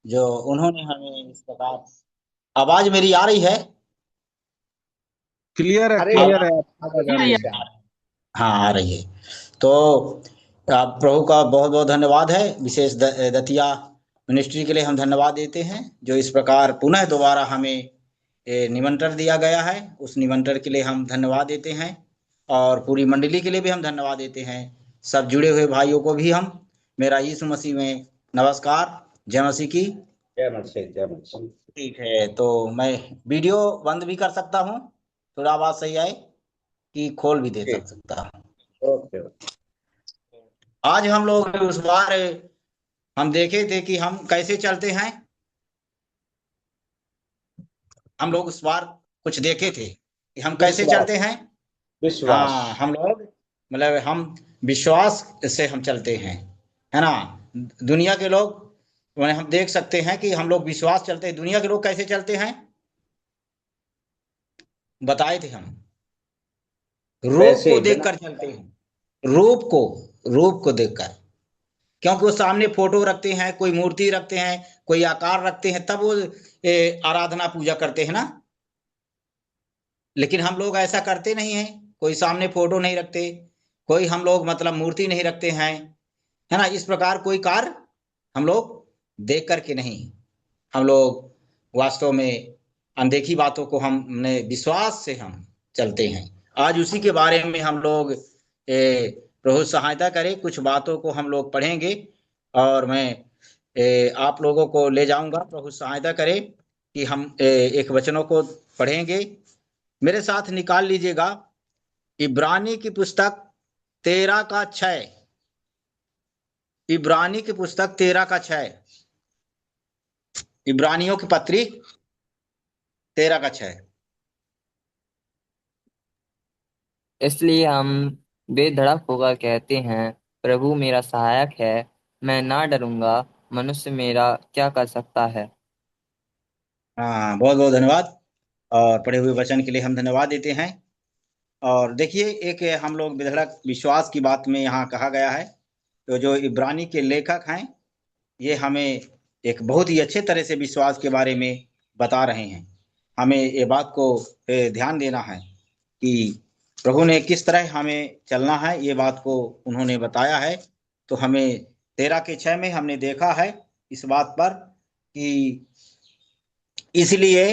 जो उन्होंने हमें इस प्रकार। आवाज मेरी आ रही है? क्लियर है, अरे क्लियर है, आवाज आवाज आ ये रही रही है। है। हाँ आ रही है। तो आप प्रभु का बहुत बहुत धन्यवाद है। विशेष दतिया मिनिस्ट्री के लिए हम धन्यवाद देते हैं, जो इस प्रकार पुनः दोबारा हमें निमंत्रण दिया गया है। उस निमंत्रण के लिए हम धन्यवाद देते हैं। और पूरी मंडली के लिए भी हम धन्यवाद देते हैं। सब जुड़े हुए भाइयों को भी हम, मेरा यीशु मसीह में नमस्कार, जय मसीह की। जय मसीह, जय मसीह। ठीक है, तो मैं वीडियो बंद भी कर सकता हूँ, थोड़ा आवाज सही आए, कि खोल भी दे ठीक। सकता हूँ। ओके। आज हम लोग उस बार हम देखे थे कि हम कैसे चलते हैं। हम लोग उस बार कुछ देखे थे कि हम कैसे विश्वास। चलते हैं। विश्वास। हाँ, हम लोग मतलब हम विश्वास से हम चलते हैं, है ना। दुनिया के लोग मैंने हम देख सकते हैं कि हम लोग विश्वास चलते हैं। दुनिया के लोग कैसे चलते हैं बताए थे हम, रूप वैसे को बिना। देखकर चलते हैं। रूप को देखकर, क्योंकि वो सामने फोटो रखते हैं, कोई मूर्ति रखते हैं, कोई आकार रखते हैं, तब वो आराधना पूजा करते हैं ना। लेकिन हम लोग ऐसा करते नहीं हैं। कोई सामने फोटो नहीं रखते, कोई हम लोग मतलब मूर्ति नहीं रखते हैं, है ना। इस प्रकार कोई कार्य हम लोग देख करके नहीं, हम लोग वास्तव में अनदेखी बातों को हमने विश्वास से हम चलते हैं। आज उसी के बारे में हम लोग प्रभु सहायता करे, कुछ बातों को हम लोग पढ़ेंगे। और मैं आप लोगों को ले जाऊंगा, प्रभु सहायता करे कि हम एक वचनों को पढ़ेंगे। मेरे साथ निकाल लीजिएगा इब्रानी की पुस्तक 13 का 6। इब्रानी की पुस्तक 13 का 6। इब्रानियों की पत्री 13 का 6। इसलिए हम बेधड़क होकर कहते हैं, प्रभु मेरा सहायक है, मैं ना डरूंगा, मनुष्य मेरा क्या कर सकता है। हाँ, बहुत बहुत धन्यवाद। और पढ़े हुए वचन के लिए हम धन्यवाद देते हैं। और देखिए, एक हम लोग बेधड़क विश्वास की बात में यहाँ कहा गया है। तो जो इब्रानी के लेखक हैं, ये हमें एक बहुत ही अच्छे तरह से विश्वास के बारे में बता रहे हैं। हमें ये बात को ध्यान देना है कि प्रभु ने किस तरह हमें चलना है, ये बात को उन्होंने बताया है। तो हमें 13 के 6 में हमने देखा है इस बात पर कि इसलिए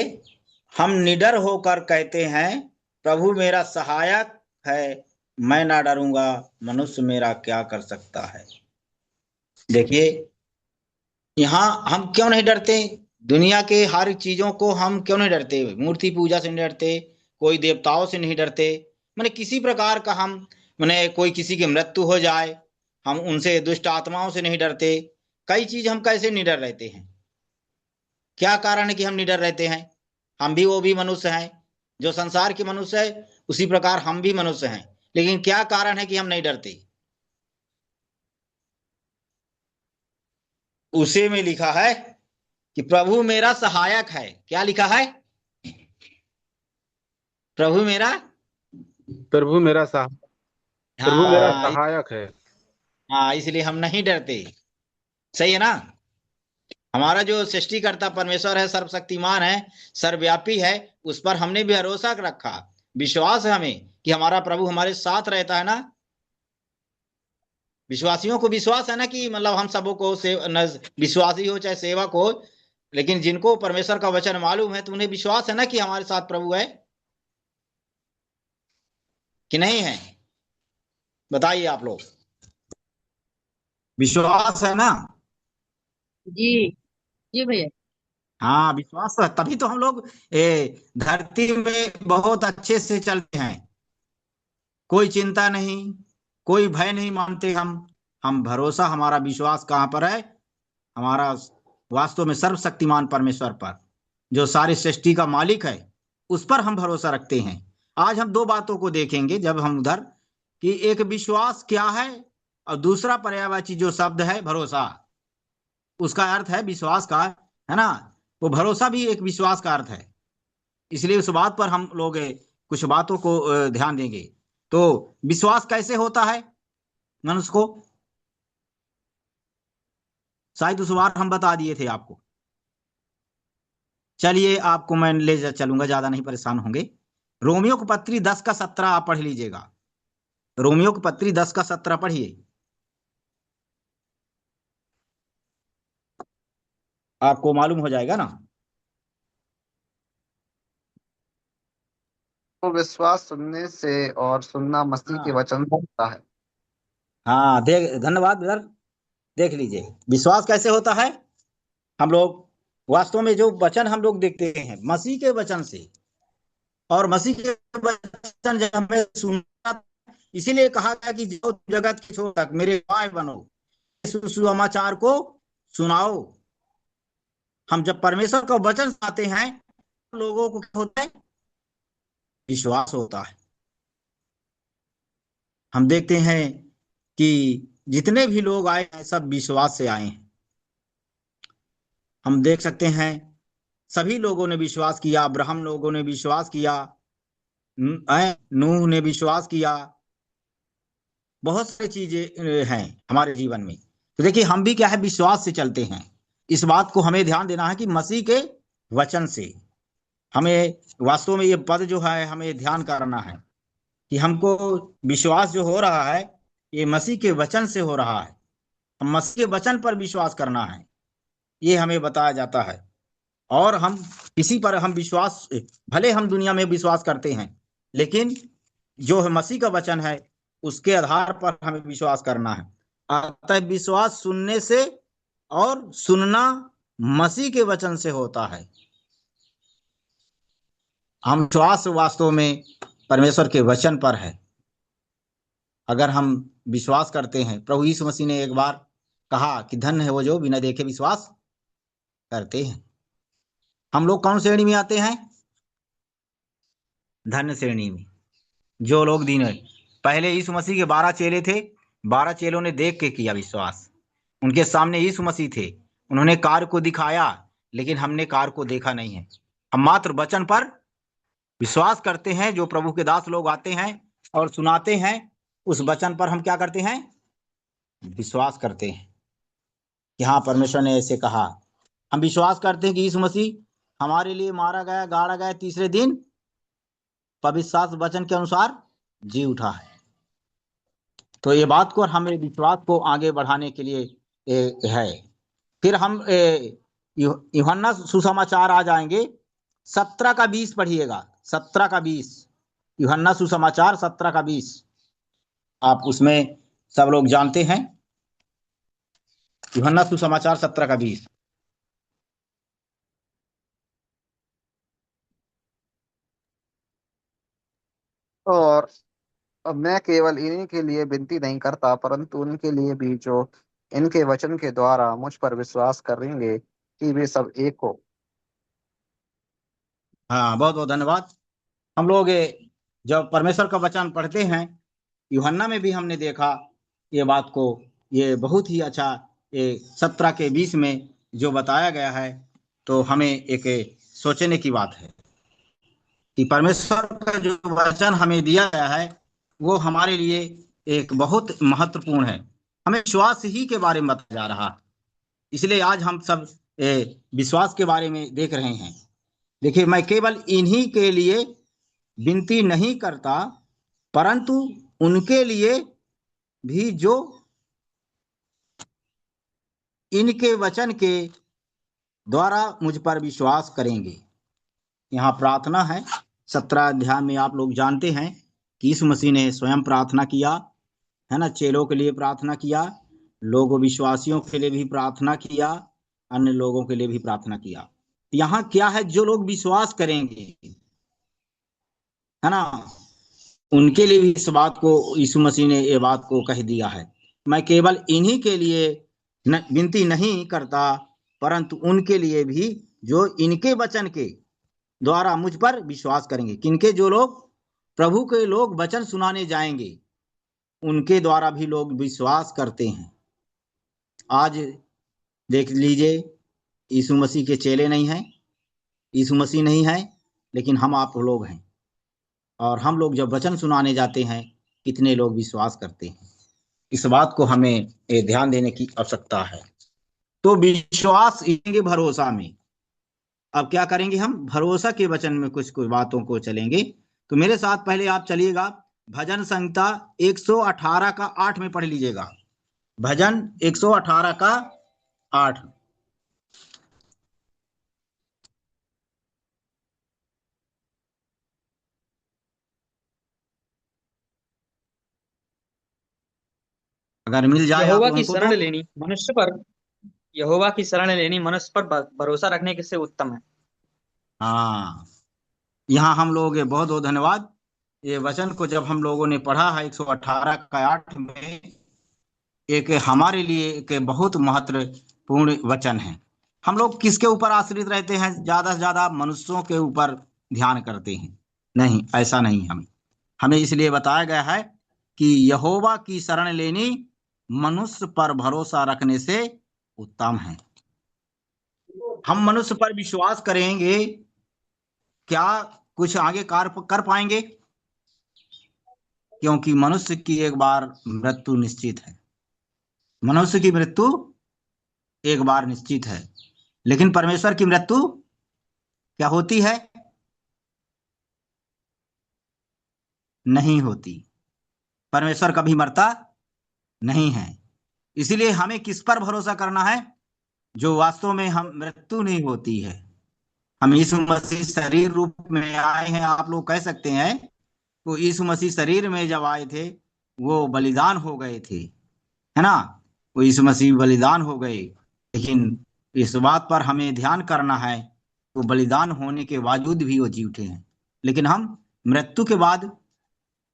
हम निडर होकर कहते हैं, प्रभु मेरा सहायक है, मैं ना डरूंगा, मनुष्य मेरा क्या कर सकता है। देखिए, यहाँ हम क्यों नहीं डरते। दुनिया के हर चीजों को हम क्यों नहीं डरते। मूर्ति पूजा से नहीं डरते, कोई देवताओं से नहीं डरते, मैंने किसी प्रकार का हम, मैंने कोई किसी की मृत्यु हो जाए, हम उनसे, दुष्ट आत्माओं से नहीं डरते। कई चीज हम कैसे निडर रहते हैं। क्या कारण है कि हम निडर रहते हैं। हम भी वो भी मनुष्य हैं, जो संसार के मनुष्य है उसी प्रकार हम भी मनुष्य हैं। लेकिन क्या कारण है कि हम नहीं डरते। उसे में लिखा है कि प्रभु मेरा सहायक है। क्या लिखा है? प्रभु मेरा, प्रभु मेरा प्रभु मेरा हाँ सहायक है। हाँ, इसलिए हम नहीं डरते। सही है ना। हमारा जो सृष्टिकर्ता परमेश्वर है, सर्वशक्तिमान है, सर्वव्यापी है, उस पर हमने भी भरोसा रखा। विश्वास है हमें कि हमारा प्रभु हमारे साथ रहता है ना। विश्वासियों को विश्वास है ना कि मतलब हम सबों को विश्वासी हो चाहे सेवक हो, लेकिन जिनको परमेश्वर का वचन मालूम है, तो उन्हें विश्वास है ना कि हमारे साथ प्रभु है कि नहीं है। बताइए आप लोग, विश्वास है ना। जी। जी भैया। हाँ, विश्वास है, तभी तो हम लोग धरती में बहुत अच्छे से चलते हैं। कोई चिंता नहीं, कोई भय नहीं मानते हम भरोसा, हमारा विश्वास कहाँ पर है? हमारा वास्तव में सर्वशक्तिमान परमेश्वर पर, जो सारी सृष्टि का मालिक है, उस पर हम भरोसा रखते हैं। आज हम दो बातों को देखेंगे जब हम उधर, कि एक विश्वास क्या है, और दूसरा पर्यायवाची जो शब्द है भरोसा, उसका अर्थ है विश्वास का, है ना। वो भरोसा भी एक विश्वास का अर्थ है। इसलिए उस बात पर हम लोग कुछ बातों को ध्यान देंगे। तो विश्वास कैसे होता है मनुष्य को, शायद उस बार हम बता दिए थे आपको। चलिए आपको मैं ले चलूंगा, ज्यादा नहीं परेशान होंगे। रोमियो की पत्री 10 का 17 आप पढ़ लीजिएगा। रोमियो की पत्री 10 का 17 पढ़िए, आपको मालूम हो जाएगा ना। तो विश्वास सुनने से और सुनना मसीह के हाँ वचन से होता है। हाँ, देख, धन्यवाद ब्रदर। देख लीजिए विश्वास कैसे होता है। हम लोग वास्तव में जो वचन हम लोग देखते हैं मसीह के वचन से, और मसीह के वचन जब हमें सुनना, इसीलिए कहा गया कि जो जगत के छोर तक मेरे गवाह बनो, सुसमाचार को सुनाओ। हम जब परमेश्वर का वचन सुनाते हैं, लोगों को क्या होता है? विश्वास होता है। हम देखते हैं कि जितने भी लोग आए हैं सब विश्वास से आए हैं। हम देख सकते हैं सभी लोगों ने विश्वास किया। अब्राहम लोगों ने विश्वास किया, नूह ने विश्वास किया। बहुत सारी चीजें हैं हमारे जीवन में। तो देखिए हम भी क्या है, विश्वास से चलते हैं। इस बात को हमें ध्यान देना है कि मसीह के वचन से हमें, वास्तव में ये पद जो है हमें ध्यान करना है कि हमको विश्वास जो हो रहा है ये मसीह के वचन से हो रहा है। हम मसीह के वचन पर विश्वास करना है, ये हमें बताया जाता है। और हम किसी पर हम विश्वास, भले हम दुनिया में विश्वास करते हैं, लेकिन जो है मसीह का वचन है उसके आधार पर हमें विश्वास करना है। अतः विश्वास सुनने से और सुनना मसीह के वचन से होता है। हम विश्वास वास्तव में परमेश्वर के वचन पर है। अगर हम विश्वास करते हैं, प्रभु यीशु मसीह ने एक बार कहा कि धन्य है वो जो बिना देखे विश्वास करते हैं। हम लोग कौन श्रेणी में आते हैं? धन्य श्रेणी में। जो लोग दिन पहले यीशु मसीह के 12 चेले थे, 12 चेलों ने देख के किया विश्वास। उनके सामने यीशु मसीह थे, उन्होंने कार्य को दिखाया, लेकिन हमने कार्य को देखा नहीं है। हम मात्र वचन पर विश्वास करते हैं। जो प्रभु के दास लोग आते हैं और सुनाते हैं, उस वचन पर हम क्या करते हैं? विश्वास करते हैं कि हाँ, परमेश्वर ने ऐसे कहा। हम विश्वास करते हैं कि यीशु मसीह हमारे लिए मारा गया, गाड़ा गया, तीसरे दिन पवित्र शास्त्र वचन के अनुसार जी उठा है। तो ये बात को हमें विश्वास को आगे बढ़ाने के लिए है। फिर हम यूहन्ना सुसमाचार आ जाएंगे, 17 का 20 पढ़िएगा। 17 का 20, यूहन्ना सुसमाचार 17 का 20। आप उसमें सब लोग जानते हैं, यूहन्ना सुसमाचार 17 का 20। और अब मैं केवल इन्हीं के लिए विनती नहीं करता, परंतु उनके लिए भी जो इनके वचन के द्वारा मुझ पर विश्वास करेंगे, कि वे सब एक हो। हाँ, बहुत बहुत धन्यवाद। हम लोग जब परमेश्वर का वचन पढ़ते हैं, यूहन्ना में भी हमने देखा ये बात को। ये बहुत ही अच्छा, ये 17 के 20 में जो बताया गया है, तो हमें एक सोचने की बात है कि परमेश्वर का जो वचन हमें दिया गया है वो हमारे लिए एक बहुत महत्वपूर्ण है। हमें विश्वास ही के बारे में बताया जा रहा है, इसलिए आज हम सब विश्वास के बारे में देख रहे हैं। देखिए, मैं केवल इन्हीं के लिए विनती नहीं करता, परंतु उनके लिए भी जो इनके वचन के द्वारा मुझ पर विश्वास करेंगे। यहाँ प्रार्थना है 17 अध्याय में। आप लोग जानते हैं कि यीशु मसीह ने स्वयं प्रार्थना किया है ना, चेलों के लिए प्रार्थना किया, लोगों विश्वासियों के लिए भी प्रार्थना किया, अन्य लोगों के लिए भी प्रार्थना किया। यहाँ क्या है, जो लोग विश्वास करेंगे, है ना, उनके लिए भी इस बात को यीशु मसीह ने ये बात को कह दिया है। मैं केवल इन्हीं के लिए विनती नहीं करता, परंतु उनके लिए भी जो इनके वचन के द्वारा मुझ पर विश्वास करेंगे। किनके? जो लोग प्रभु के लोग वचन सुनाने जाएंगे, उनके द्वारा भी लोग विश्वास करते हैं। आज देख लीजिए, यीशु मसीह के चेले नहीं हैं, यीशु मसीह नहीं है, लेकिन हम आप लोग हैं। और हम लोग जब वचन सुनाने जाते हैं, कितने लोग विश्वास करते हैं। इस बात को हमें ध्यान देने की आवश्यकता है। तो विश्वास इनके भरोसा में, अब क्या करेंगे, हम भरोसा के वचन में कुछ कुछ बातों को चलेंगे। तो मेरे साथ पहले आप चलिएगा भजन संहिता 118 का 8 में पढ़ लीजिएगा। भजन 118 का 8। अगर मिल जाए आप यहोवा की लोगों को तो। शरण लेनी मनुष्य पर यहोवा की शरण लेनी मनुष्य पर भरोसा रखने के से उत्तम है। हाँ, यहाँ हम लोग बहुत बहुत धन्यवाद। ये वचन को जब हम लोगों ने पढ़ा है 118 का 8 में, एक हमारे लिए एक बहुत महत्वपूर्ण वचन है। हम लोग किसके ऊपर आश्रित रहते हैं? ज्यादा से ज्यादा मनुष्यों के ऊपर ध्यान करते हैं। नहीं, ऐसा नहीं। हमें हमें इसलिए बताया गया है कि यहोवा की शरण लेनी मनुष्य पर भरोसा रखने से उत्तम है। हम मनुष्य पर विश्वास करेंगे, क्या कुछ आगे कार्य कर पाएंगे? क्योंकि मनुष्य की एक बार मृत्यु निश्चित है। मनुष्य की मृत्यु एक बार निश्चित है, लेकिन परमेश्वर की मृत्यु क्या होती है? नहीं होती। परमेश्वर कभी मरता नहीं है। इसीलिए हमें किस पर भरोसा करना है? जो वास्तव में हम मृत्यु नहीं होती है। हम यीशु मसीह शरीर रूप में आए हैं, आप लोग कह सकते हैं। तो यीशु मसीह शरीर में जब आए थे, वो बलिदान हो गए थे, है ना? वो यीशु मसीह बलिदान हो गए। लेकिन इस बात पर हमें ध्यान करना है, वो बलिदान होने के बावजूद भी वो जी उठे हैं। लेकिन हम मृत्यु के बाद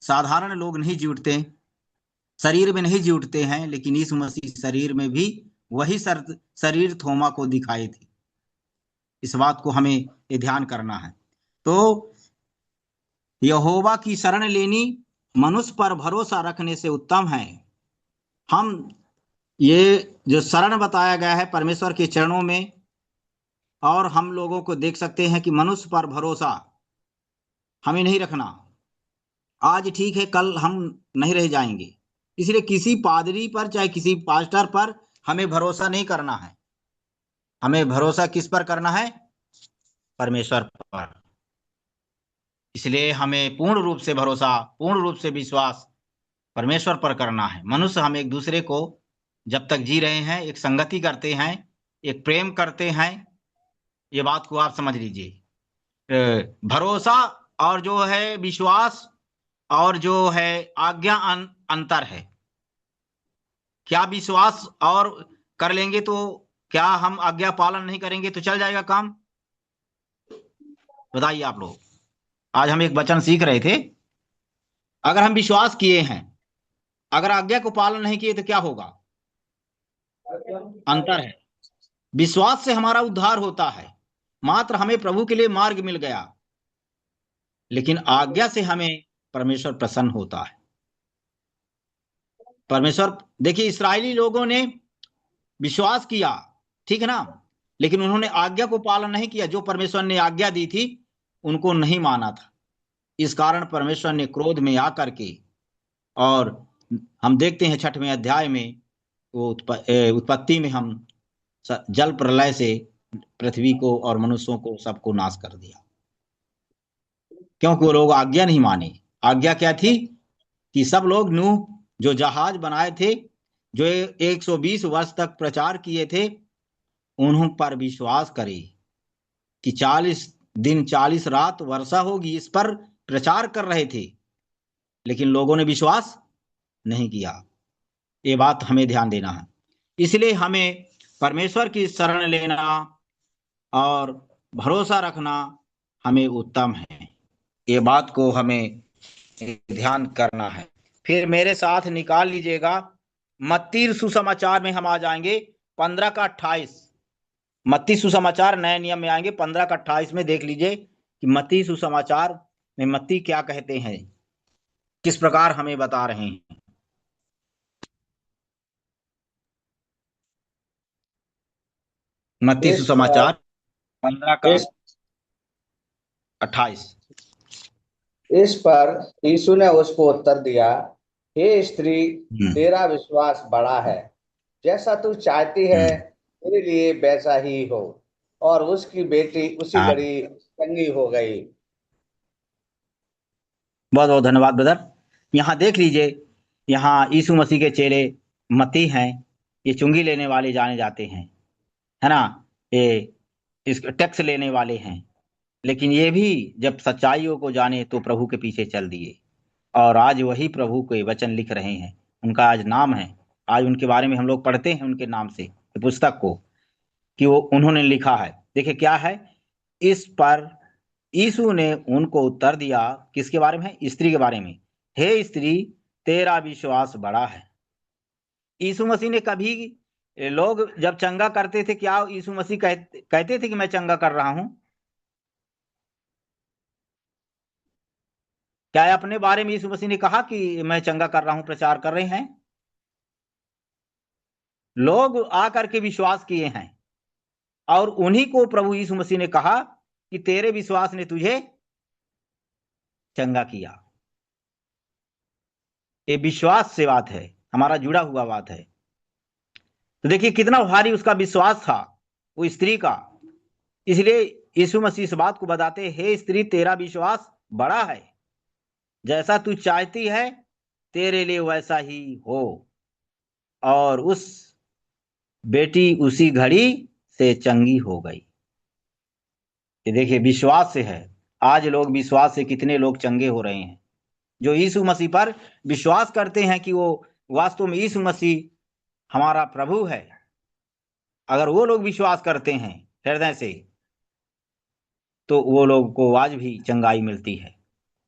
साधारण लोग नहीं जी उठते, शरीर में नहीं जी उठते हैं, लेकिन यीशु मसीह शरीर में भी वही शरीर थोमा को दिखाए थे। इस बात को हमें ये ध्यान करना है। तो यहोवा की शरण लेनी मनुष्य पर भरोसा रखने से उत्तम है। हम ये जो शरण बताया गया है परमेश्वर के चरणों में, और हम लोगों को देख सकते हैं कि मनुष्य पर भरोसा हमें नहीं रखना। आज ठीक है, कल हम नहीं रह जाएंगे। इसलिए किसी पादरी पर, चाहे किसी पास्टर पर हमें भरोसा नहीं करना है। हमें भरोसा किस पर करना है? परमेश्वर पर। इसलिए हमें पूर्ण रूप से भरोसा, पूर्ण रूप से विश्वास परमेश्वर पर करना है। मनुष्य हम एक दूसरे को जब तक जी रहे हैं, एक संगति करते हैं, एक प्रेम करते हैं। ये बात को आप समझ लीजिए। भरोसा और जो है विश्वास और जो है आज्ञा अंतर है। क्या विश्वास और कर लेंगे तो क्या हम आज्ञा पालन नहीं करेंगे तो चल जाएगा काम? बताइए आप लोग। आज हम एक वचन सीख रहे थे, अगर हम विश्वास किए हैं, अगर आज्ञा को पालन नहीं किए तो क्या होगा? अंतर है। विश्वास से हमारा उद्धार होता है, मात्र हमें प्रभु के लिए मार्ग मिल गया। लेकिन आज्ञा से हमें परमेश्वर प्रसन्न होता है। परमेश्वर, देखिए इस्राएली लोगों ने विश्वास किया, ठीक है ना, लेकिन उन्होंने आज्ञा को पालन नहीं किया। जो परमेश्वर ने आज्ञा दी थी उनको नहीं माना था। इस कारण परमेश्वर ने क्रोध में आकर के, और हम देखते हैं 6वें अध्याय में, वो उत्पत्ति में हम जल प्रलय से पृथ्वी को और मनुष्यों को सबको नाश कर दिया, क्योंकि वो लोग आज्ञा नहीं माने। आज्ञा क्या थी? कि सब लोग नूह जो जहाज बनाए थे, जो 120 वर्ष तक प्रचार किए थे, उन्हों पर विश्वास करे कि 40 दिन 40 रात वर्षा होगी, इस पर प्रचार कर रहे थे। लेकिन लोगों ने विश्वास नहीं किया। ये बात हमें ध्यान देना है। इसलिए हमें परमेश्वर की शरण लेना और भरोसा रखना हमें उत्तम है। ये बात को हमें ध्यान करना है। फिर मेरे साथ निकाल लीजिएगा, मत्ती सुसमाचार में हम आ जाएंगे 15 का 28। मत्ती सुसमाचार नए नियम में आएंगे 15 का 28 में। देख लीजिए कि मत्ती सुसमाचार में मत्ती क्या कहते हैं, किस प्रकार हमें बता रहे हैं। मत्ती सुसमाचार 15 का 28। इस पर यीशु ने उसको उत्तर दिया, हे स्त्री, तेरा विश्वास बड़ा है, जैसा तू चाहती है तेरे लिए वैसा ही हो। और उसकी बेटी उसी हाँ, घड़ी चंगी हो गई। बहुत बहुत धन्यवाद ब्रदर। यहाँ देख लीजिए, यहाँ यीशु मसीह के चेले मत्ती हैं, ये चुंगी लेने वाले जाने जाते हैं, है ना, ये इस टैक्स लेने वाले हैं, लेकिन ये भी जब सच्चाइयों को जाने तो प्रभु के पीछे चल दिए, और आज वही प्रभु के वचन लिख रहे हैं। उनका आज नाम है, आज उनके बारे में हम लोग पढ़ते हैं उनके नाम से पुस्तक को, कि वो उन्होंने लिखा है। देखिए क्या है इस पर। यीशु ने उनको उत्तर दिया, किसके बारे में? स्त्री के बारे में। हे स्त्री, तेरा विश्वास बड़ा है। यीशु मसीह ने कभी, लोग जब चंगा करते थे, क्या यीशु मसीह कहते थे कि मैं चंगा कर रहा हूं? क्या अपने बारे में यीशु मसीह ने कहा कि मैं चंगा कर रहा हूं, प्रचार कर रहे हैं? लोग आकर के विश्वास किए हैं, और उन्हीं को प्रभु यीशु मसीह ने कहा कि तेरे विश्वास ने तुझे चंगा किया। ये विश्वास से बात है, हमारा जुड़ा हुआ बात है। तो देखिए कितना भारी उसका विश्वास था वो स्त्री का। इसलिए यीशु मसीह इस बात को बताते, हे स्त्री, तेरा विश्वास बड़ा है, जैसा तू चाहती है तेरे लिए वैसा ही हो। और उस बेटी उसी घड़ी से चंगी हो गई। ये देखिए विश्वास से है। आज लोग विश्वास से कितने लोग चंगे हो रहे हैं, जो यीशु मसीह पर विश्वास करते हैं कि वो वास्तव में यीशु मसीह हमारा प्रभु है। अगर वो लोग विश्वास करते हैं हृदय से, तो वो लोग को आज भी चंगाई मिलती है।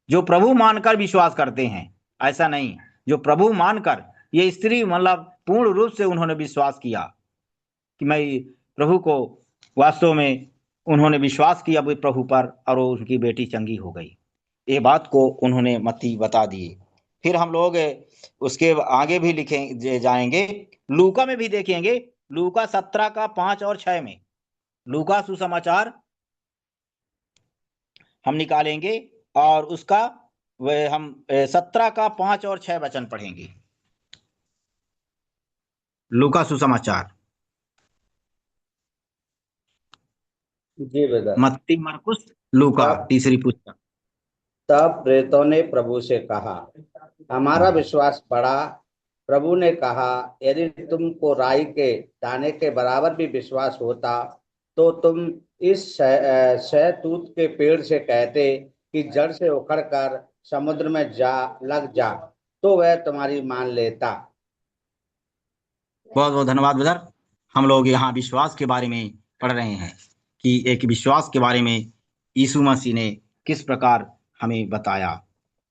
जो प्रभु मानकर विश्वास करते हैं, ऐसा नहीं, जो प्रभु मानकर, ये स्त्री मतलब पूर्ण रूप से उन्होंने विश्वास किया कि मैं प्रभु को, वास्तव में उन्होंने विश्वास किया प्रभु पर, और उनकी बेटी चंगी हो गई। ये बात को उन्होंने मत्ती बता दिए। फिर हम लोग उसके आगे भी लिखे जाएंगे, लूका में भी देखेंगे, लूका 17 का 5 और 6 में। लूका सुसमाचार हम निकालेंगे, और उसका वह हम 17 का 5 और 6 वचन पढ़ेंगे। लूका सुसमाचार, जी ब्रदर। मत्ती, मरकुस, लूका, तब तीसरी पुस्तक। तब प्रेतों ने प्रभु से कहा, हमारा विश्वास बढ़ा। प्रभु ने कहा, यदि तुमको राई के दाने के बराबर भी विश्वास होता तो तुम इस शहतूत के पेड़ से कहते कि जड़ से उखड़कर समुद्र में लग जा, तो वह तुम्हारी मान लेता। बहुत बहुत धन्यवाद ब्रदर। हम लोग यहाँ विश्वास के बारे में पढ़ रहे हैं कि एक विश्वास के बारे में यीशु मसीह ने किस प्रकार हमें बताया।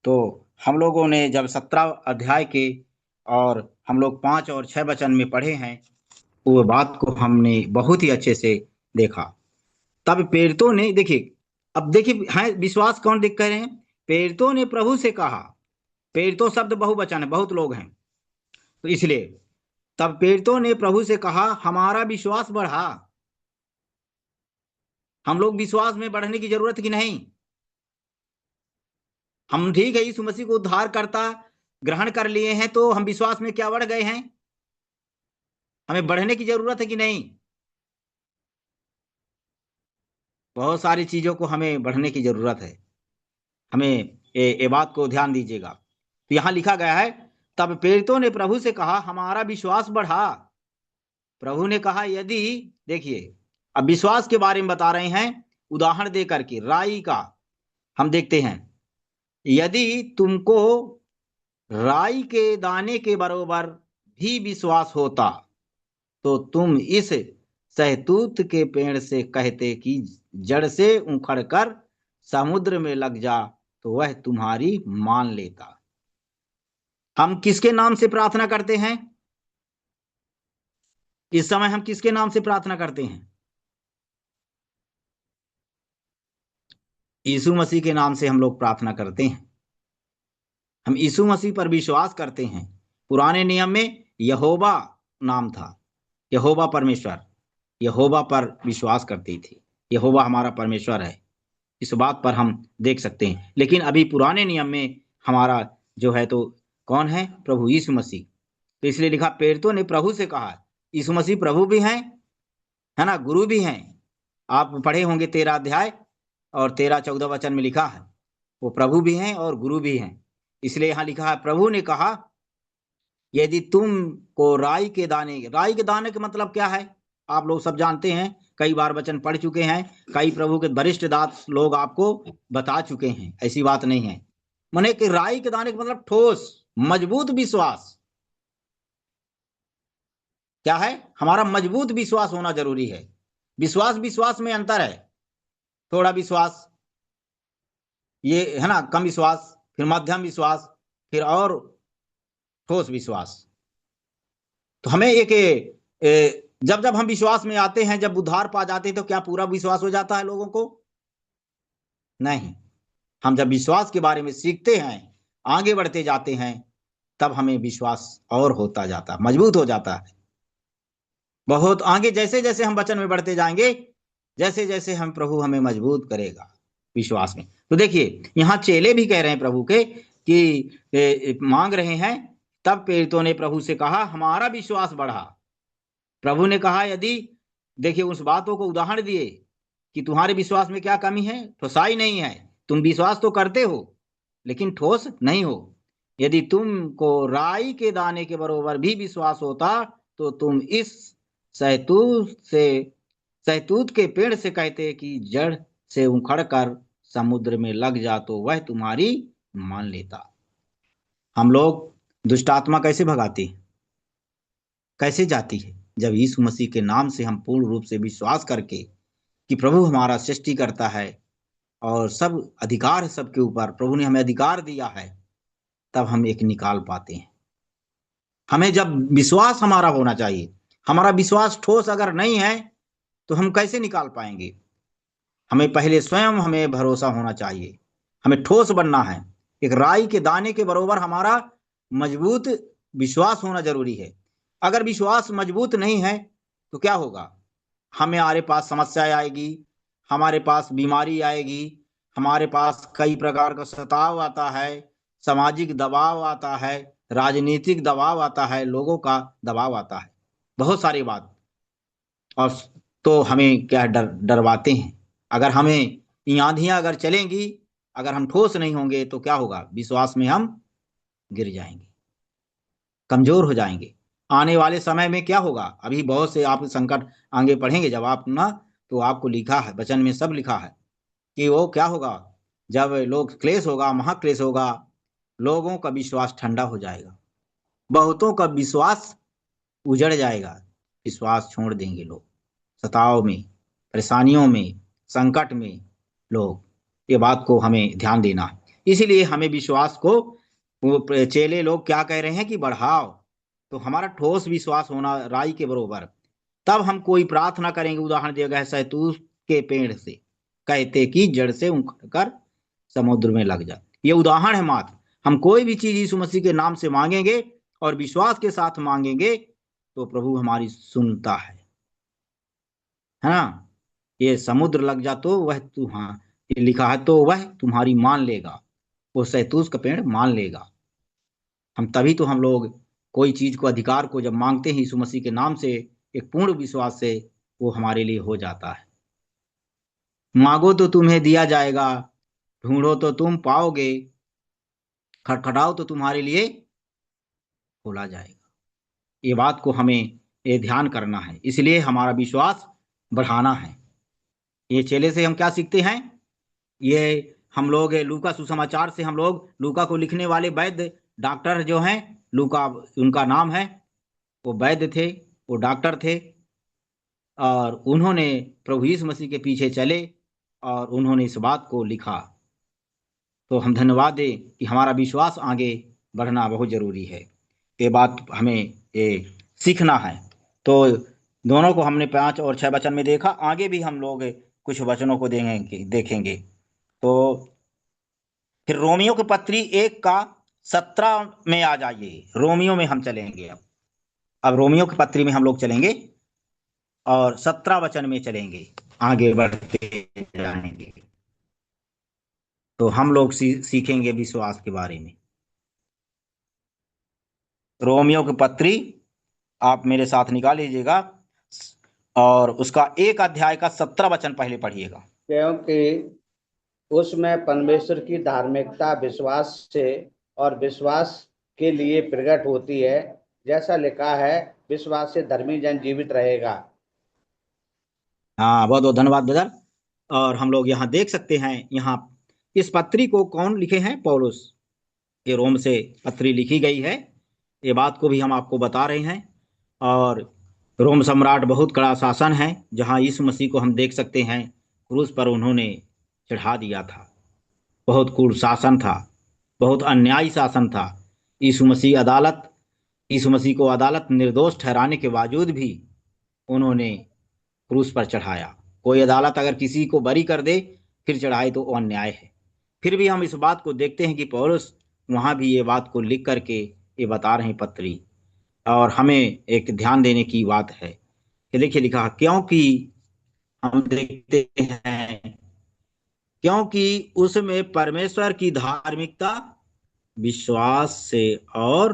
तो हम लोगों ने जब 17 अध्याय के और हम लोग 5 और 6 वचन में पढ़े हैं, वो बात को हमने बहुत ही अच्छे से देखा। तब प्रेरितों ने, देखिए अब देखिए है विश्वास कौन देख कह रहे हैं? प्रेरितों ने प्रभु से कहा। प्रेरितों शब्द बहुवचन है, बहुत लोग हैं, तो इसलिए तब प्रेरितों ने प्रभु से कहा, हमारा विश्वास बढ़ा। हम लोग विश्वास में बढ़ने की जरूरत कि नहीं? हम ठीक है यीशु मसीह को उद्धार करता ग्रहण कर लिए हैं, तो हम विश्वास में क्या बढ़ गए हैं? हमें बढ़ने की जरूरत है कि नहीं? बहुत सारी चीजों को हमें बढ़ने की जरूरत है। हमें ये बात को ध्यान दीजिएगा। तो यहां लिखा गया है, तब प्रेरितों ने प्रभु से कहा, हमारा विश्वास बढ़ा। प्रभु ने कहा, यदि, देखिए अब विश्वास के बारे में बता रहे हैं, उदाहरण दे करके राई का हम देखते हैं, यदि तुमको राई के दाने के बराबर भी विश्वास होता तो तुम इस सहतूत के पेड़ से कहते कि जड़ से उखड़कर समुद्र में लग जा, तो वह तुम्हारी मान लेता। हम किसके नाम से प्रार्थना करते हैं? इस समय हम किसके नाम से प्रार्थना करते हैं? यीशु मसीह के नाम से हम लोग प्रार्थना करते हैं। हम यीशु मसीह पर विश्वास करते हैं। पुराने नियम में यहोवा नाम था, यहोवा परमेश्वर, यहोवा पर विश्वास करती थी। यहोवा हमारा परमेश्वर है, इस बात पर हम देख सकते हैं। लेकिन अभी पुराने नियम में हमारा जो है तो कौन है? प्रभु यीशु मसीह। तो इसलिए लिखा, प्रेरितों ने प्रभु से कहा। यीशु मसीह प्रभु भी हैं, है ना, गुरु भी हैं, आप पढ़े होंगे 13 अध्याय और 13-14 वचन में लिखा है, वो प्रभु भी हैं और गुरु भी हैं। इसलिए यहाँ लिखा है, प्रभु ने कहा यदि तुमको राई के दाने का मतलब क्या है, आप लोग सब जानते हैं, कई बार वचन पढ़ चुके हैं, कई प्रभु के वरिष्ठ दास लोग आपको बता चुके हैं, ऐसी बात नहीं है। माने कि राई के दाने का मतलब ठोस मजबूत विश्वास। क्या है? हमारा मजबूत विश्वास होना जरूरी है। विश्वास में अंतर है, थोड़ा विश्वास, ये है ना, कम विश्वास, फिर मध्यम विश्वास, फिर और ठोस विश्वास। तो हमें जब जब हम विश्वास में आते हैं, जब उद्धार पा जाते हैं, तो क्या पूरा विश्वास हो जाता है लोगों को? नहीं। हम जब विश्वास के बारे में सीखते हैं, आगे बढ़ते जाते हैं, तब हमें विश्वास और होता जाता है, मजबूत हो जाता है बहुत आगे। जैसे जैसे हम वचन में बढ़ते जाएंगे, जैसे जैसे हम प्रभु हमें मजबूत करेगा विश्वास में। तो देखिए, यहाँ चेले भी कह रहे हैं प्रभु के कि मांग रहे हैं। तब प्रेरितों ने प्रभु से कहा, हमारा विश्वास बढ़ा। प्रभु ने कहा, यदि, देखिए उस बातों को उदाहरण दिए कि तुम्हारे विश्वास में क्या कमी है, ठोसाई नहीं है, तुम विश्वास तो करते हो लेकिन ठोस नहीं हो। यदि तुमको राई के दाने के बरोबर भी विश्वास होता तो तुम इस सहतूत के पेड़ से कहते कि जड़ से उखड़ कर समुद्र में लग जा, तो वह तुम्हारी मान लेता। हम लोग दुष्ट आत्मा कैसे भगाती है, कैसे जाती है? जब यीशु मसीह के नाम से हम पूर्ण रूप से विश्वास करके कि प्रभु हमारा सृष्टि करता है और सब अधिकार है सबके ऊपर, प्रभु ने हमें अधिकार दिया है, तब हम एक निकाल पाते हैं। हमें जब विश्वास हमारा होना चाहिए, हमारा विश्वास ठोस अगर नहीं है तो हम कैसे निकाल पाएंगे? हमें पहले स्वयं हमें भरोसा होना चाहिए, हमें ठोस बनना है। एक राई के दाने के बरोबर हमारा मजबूत विश्वास होना जरूरी है। अगर विश्वास मजबूत नहीं है तो क्या होगा? हमारे पास समस्या आएगी, हमारे पास बीमारी आएगी, हमारे पास कई प्रकार का सताव आता है, सामाजिक दबाव आता है, राजनीतिक दबाव आता है, लोगों का दबाव आता है, बहुत सारी बात। और तो हमें क्या डरवाते हैं। अगर हमें ये आंधियां अगर चलेंगी, अगर हम ठोस नहीं होंगे तो क्या होगा? विश्वास में हम गिर जाएंगे, कमजोर हो जाएंगे। आने वाले समय में क्या होगा? अभी बहुत से आप संकट आगे पढ़ेंगे जब आप ना, तो आपको लिखा है, वचन में सब लिखा है कि वो क्या होगा, जब लोग क्लेश होगा, महाक्लेश होगा, लोगों का विश्वास ठंडा हो जाएगा, बहुतों का विश्वास उजड़ जाएगा, विश्वास छोड़ देंगे लोग, सताव में, परेशानियों में, संकट में लोग। ये बात को हमें ध्यान देना है। इसीलिए हमें विश्वास को, वो चेले लोग क्या कह रहे हैं कि बढ़ाओ, तो हमारा ठोस विश्वास होना राई के बरोबर, तब हम कोई प्रार्थना करेंगे। उदाहरण दिया गया है, सहतूत के पेड़ से कहते कि जड़ से उखड़कर समुद्र में लग जा। ये उदाहरण है मात्र। हम कोई भी चीज यीशु मसीह के नाम से मांगेंगे और विश्वास के साथ मांगेंगे तो प्रभु हमारी सुनता है ना। ये समुद्र लग जा तो वह ये लिखा है, तो वह तुम्हारी मान लेगा, वो सहतूत का पेड़ मान लेगा। हम तभी तो हम लोग कोई चीज को, अधिकार को जब मांगते हैं यीशु मसीह के नाम से, एक पूर्ण विश्वास से, वो हमारे लिए हो जाता है। मांगो तो तुम्हें दिया जाएगा, ढूंढो तो तुम पाओगे, खटखटाओ तो तुम्हारे लिए खोला जाएगा। ये बात को हमें ये ध्यान करना है, इसलिए हमारा विश्वास बढ़ाना है। ये चेले से हम क्या सीखते हैं? ये हम लोग लूका सुसमाचार से, हम लोग लूका को लिखने वाले वैद्य डॉक्टर जो हैं, लूका उनका नाम है, वो वैद्य थे, वो डॉक्टर थे, और उन्होंने प्रभु यीशु मसीह के पीछे चले और उन्होंने इस बात को लिखा। तो हम धन्यवाद दें कि हमारा विश्वास आगे बढ़ना बहुत जरूरी है। ये बात हमें ये सीखना है। तो दोनों को हमने 5 और 6 वचन में देखा, आगे भी हम लोग कुछ वचनों को देखेंगे। तो फिर रोमियो की पत्री 1:17 में आ जाइए। रोमियो में हम चलेंगे। अब रोमियो की पत्री में हम लोग चलेंगे और 17 वचन में चलेंगे, आगे बढ़ते जाएंगे। तो हम लोग सीखेंगे विश्वास के बारे में। रोमियो की पत्री आप मेरे साथ निकाल लीजिएगा, और उसका 1 अध्याय का 17 वचन पहले पढ़िएगा। क्योंकि उसमें परमेश्वर की धार्मिकता विश्वास से और विश्वास के लिए प्रकट होती है, जैसा लिखा है, विश्वास से धर्मी जन जीवित रहेगा। हाँ, बहुत बहुत धन्यवाद ब्रदर। और हम लोग यहाँ देख सकते हैं, यहाँ इस पत्री को कौन लिखे हैं? पौलुस। ये रोम से पत्री लिखी गई है, ये बात को भी हम आपको बता रहे हैं। और रोम सम्राट बहुत कड़ा शासन है, जहाँ यीशु मसीह को हम देख सकते हैं क्रूस पर उन्होंने चढ़ा दिया था। बहुत क्रूर शासन था, बहुत अन्यायी शासन था। यीशु मसीह को अदालत निर्दोष ठहराने के बावजूद भी उन्होंने क्रूस पर चढ़ाया। कोई अदालत अगर किसी को बरी कर दे फिर चढ़ाए तो वो अन्याय है। फिर भी हम इस बात को देखते हैं कि पौलुस वहां भी ये बात को लिख करके ये बता रहे हैं पत्री। और हमें एक ध्यान देने की बात है कि देखिए लिखा, क्योंकि हम देखते हैं क्योंकि उसमें परमेश्वर की धार्मिकता विश्वास से और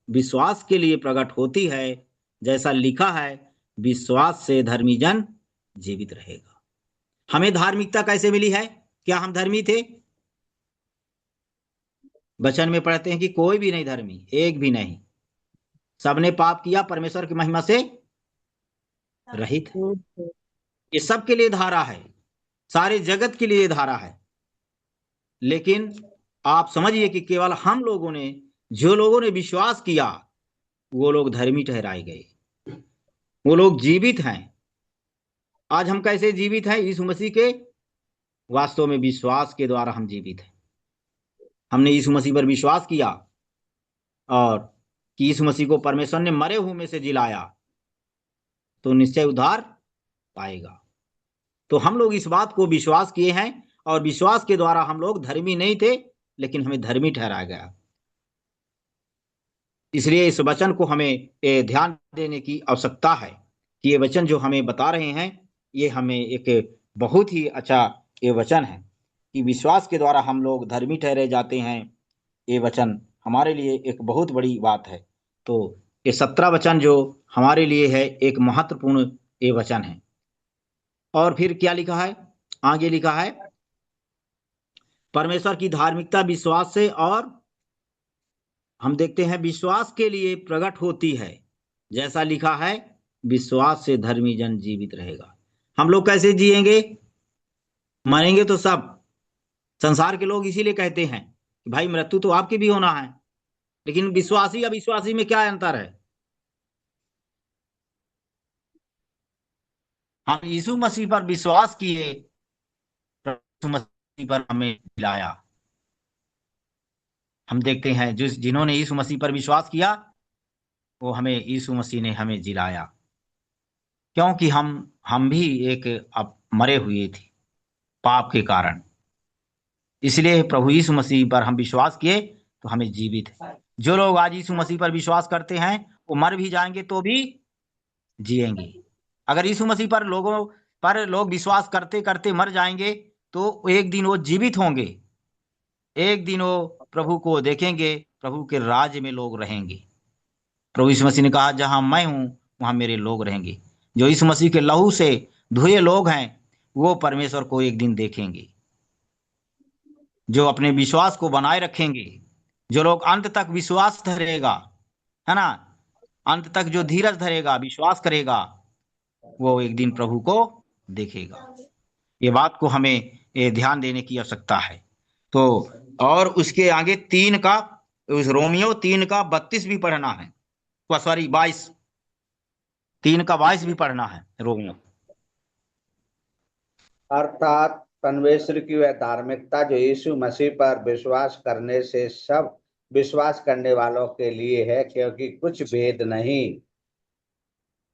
विश्वास के लिए प्रकट होती है, जैसा लिखा है, विश्वास से धर्मी जन जीवित रहेगा। हमें धार्मिकता कैसे मिली है? क्या हम धर्मी थे? वचन में पढ़ते हैं कि कोई भी नहीं धर्मी, एक भी नहीं। सबने पाप किया, परमेश्वर की महिमा से रहित है। ये सबके लिए धारा है, सारे जगत के लिए धारा है। लेकिन आप समझिए कि केवल हम लोगों ने, जो लोगों ने विश्वास किया, वो लोग धर्मी ठहराए गए, वो लोग जीवित हैं। आज हम कैसे जीवित हैं? यीशु मसीह के वास्तव में विश्वास के द्वारा हम जीवित हैं। हमने यीशु मसीह पर विश्वास किया और कि यीशु मसीह को परमेश्वर ने मरे हुए में से जिलाया, तो निश्चय उद्धार पाएगा। तो हम लोग इस बात को विश्वास किए हैं और विश्वास के द्वारा हम लोग धर्मी नहीं थे, लेकिन हमें धर्मी ठहराया गया। इसलिए इस वचन को हमें ध्यान देने की आवश्यकता है कि ये वचन जो हमें बता रहे हैं, ये हमें एक बहुत ही अच्छा ये वचन है कि विश्वास के द्वारा हम लोग धर्मी ठहरे जाते हैं। ये वचन हमारे लिए एक बहुत बड़ी बात है। तो ये 17 वचन जो हमारे लिए है, एक महत्वपूर्ण ये वचन है। और फिर क्या लिखा है? आगे लिखा है, परमेश्वर की धार्मिकता विश्वास से और हम देखते हैं विश्वास के लिए प्रकट होती है, जैसा लिखा है, विश्वास से धर्मी जन जीवित रहेगा। हम लोग कैसे जिएंगे? मरेंगे तो सब। संसार के लोग इसीलिए कहते हैं कि भाई मृत्यु तो आपकी भी होना है, लेकिन विश्वासी अविश्वासी में क्या अंतर है? हम यीशु मसीह पर विश्वास किए, यीशु मसीह पर हमें मिलाया। हम देखते हैं जिन्होंने यीशु मसीह पर विश्वास किया, वो हमें यीशु मसीह ने हमें जिलाया, क्योंकि हम भी एक अब मरे हुए थे पाप के कारण। इसलिए प्रभु यीशु मसीह पर हम विश्वास किए तो हमें जीवित है। जो लोग आज यीशु मसीह पर विश्वास करते हैं, वो मर भी जाएंगे तो भी जिएंगे। अगर यीशु मसीह पर लोग विश्वास करते करते मर जाएंगे, तो एक दिन वो जीवित होंगे, एक दिन वो प्रभु को देखेंगे, प्रभु के राज्य में लोग रहेंगे। प्रभु यीशु मसीह ने कहा, जहां मैं हूं वहां मेरे लोग रहेंगे। जो यीशु मसीह के लहू से धुए लोग हैं, वो परमेश्वर को एक दिन देखेंगे। जो अपने विश्वास को बनाए रखेंगे, जो लोग अंत तक विश्वास धरेगा, है ना, अंत तक जो धीरज धरेगा, विश्वास करेगा, वो एक दिन प्रभु को देखेगा। ये बात को हमें ध्यान देने की आवश्यकता है। तो और उसके आगे 3 का, उस रोमियो 3 का 32 भी पढ़ना है, सॉरी 22, 3 का 22 भी पढ़ना है रोमियो। अर्थात परमेश्वर की वह धार्मिकता जो यीशु मसीह पर विश्वास करने से सब विश्वास करने वालों के लिए है, क्योंकि कुछ भेद नहीं।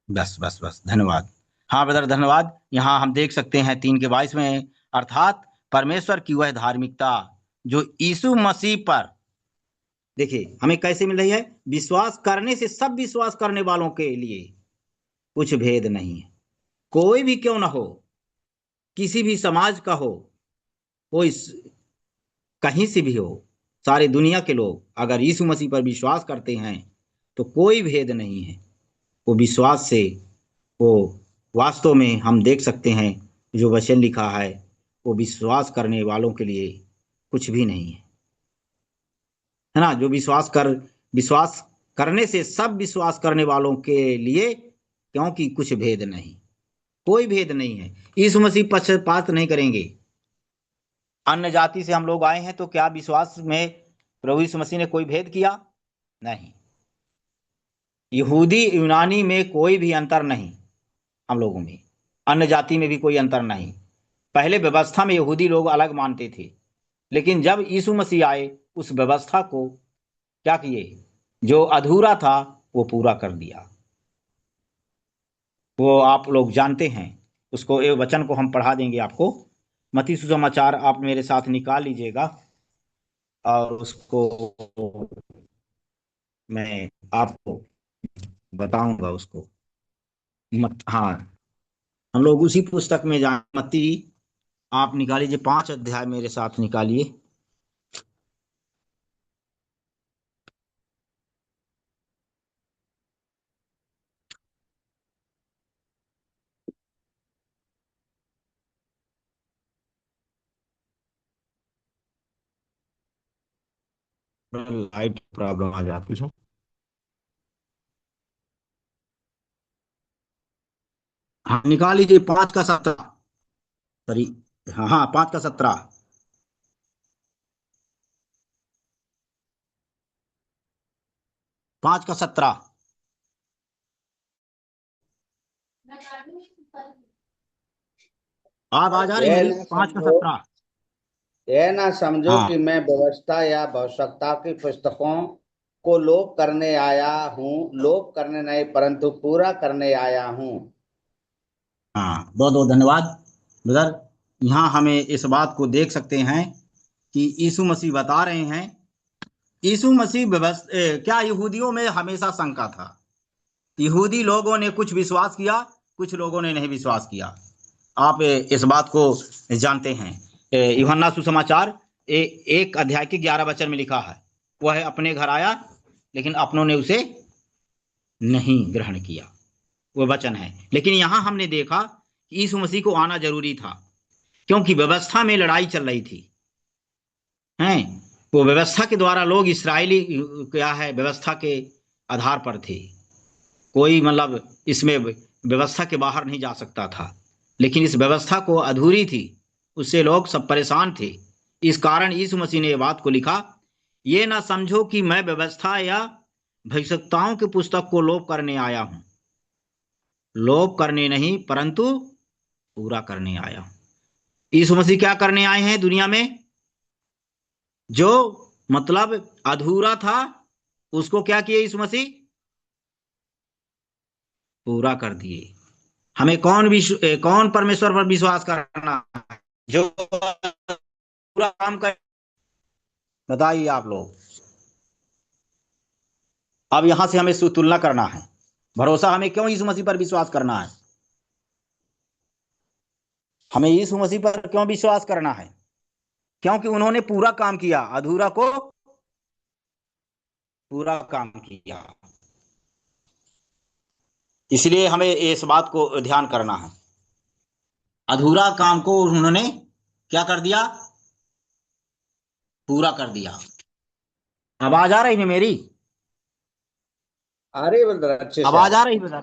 बस बस बस, धन्यवाद। हाँ ब्रदर, धन्यवाद। यहाँ हम देख सकते हैं 3 के 22 में, अर्थात परमेश्वर की वह धार्मिकता जो यीशु मसीह पर, देखिए हमें कैसे मिल रही है? विश्वास करने से सब विश्वास करने वालों के लिए कुछ भेद नहीं है। कोई भी क्यों ना हो, किसी भी समाज का हो, कोई कहीं से भी हो, सारे दुनिया के लोग अगर यीशु मसीह पर विश्वास करते हैं तो कोई भेद नहीं है। वो विश्वास से वो वास्तव में हम देख सकते हैं जो वचन लिखा है वो विश्वास करने वालों के लिए कुछ भी नहीं है ना। जो विश्वास करने से सब विश्वास करने वालों के लिए, क्योंकि कुछ भेद नहीं, कोई भेद नहीं है। यीशु मसीह पक्षपात नहीं करेंगे। अन्य जाति से हम लोग आए हैं तो क्या विश्वास में प्रभु यीशु मसीह ने कोई भेद किया? नहीं। यहूदी यूनानी में कोई भी अंतर नहीं, हम लोगों में अन्य जाति में भी कोई अंतर नहीं। पहले व्यवस्था में यहूदी लोग अलग मानते थे, लेकिन जब यीशु मसीह आए उस व्यवस्था को क्या किए, जो अधूरा था वो पूरा कर दिया। वो आप लोग जानते हैं उसको, एक वचन को हम पढ़ा देंगे आपको। मत्ती सुसमाचार आप मेरे साथ निकाल लीजिएगा और उसको मैं आपको बताऊंगा उसको। हाँ, हम लोग उसी पुस्तक में जाए। मत्ती आप निकाल लीजिए, 5 अध्याय मेरे साथ निकालिए। लाइट प्रॉब्लम आ जाती है। हाँ, निकाल लीजिए 5 का 17। सॉरी, हाँ हाँ, 5 का 17। 5 का 17। आप आ जा रही यह मेरी? न 5 का समझो 17। यह ना समझो हाँ कि मैं व्यवस्था या आवश्यकता की पुस्तकों को लोप करने आया हूँ। लोप करने नहीं परंतु पूरा करने आया हूँ। हाँ, बहुत बहुत धन्यवाद ब्रदर। यहाँ हमें इस बात को देख सकते हैं कि यीशु मसीह बता रहे हैं। यीशु मसीह क्या यहूदियों में हमेशा शंका था। यहूदी लोगों ने कुछ विश्वास किया, कुछ लोगों ने नहीं विश्वास किया। आप इस बात को जानते हैं। यूहन्ना सुसमाचार 1 अध्याय के 11 वचन में लिखा है, वह अपने घर आया लेकिन अपनों ने उसे नहीं ग्रहण किया। वो वचन है। लेकिन यहां हमने देखा कि यीशु मसीह को आना जरूरी था, क्योंकि व्यवस्था में लड़ाई चल रही थी। हैं, वो व्यवस्था के द्वारा लोग इस्राएली क्या है, व्यवस्था के आधार पर थे। कोई मतलब इसमें व्यवस्था के बाहर नहीं जा सकता था। लेकिन इस व्यवस्था को अधूरी थी, उससे लोग सब परेशान थे। इस कारण यीशु मसीह ने यह बात को लिखा, ये ना समझो कि मैं व्यवस्था या भविष्यवक्ताओं की पुस्तक को लोप करने आया हूं। लोप करने नहीं परंतु पूरा करने आया हूं। यीशु मसीह क्या करने आए हैं दुनिया में? जो मतलब अधूरा था उसको क्या किए यीशु मसीह? पूरा कर दिए। हमें कौन परमेश्वर पर विश्वास करना है? जो पूरा काम कर। बताइए आप लोग। अब यहां से हमें तुलना करना है। भरोसा हमें क्यों यीशु मसीह पर विश्वास करना है? हमें यीशु मसीह पर क्यों विश्वास करना है? क्योंकि उन्होंने पूरा काम किया, अधूरा को पूरा काम किया। इसलिए हमें इस बात को ध्यान करना है। अधूरा काम को उन्होंने क्या कर दिया? पूरा कर दिया। आवाज आ रही है मेरी? आ रही है ब्रदर, अच्छे से आ आवाज रही। आ रही है?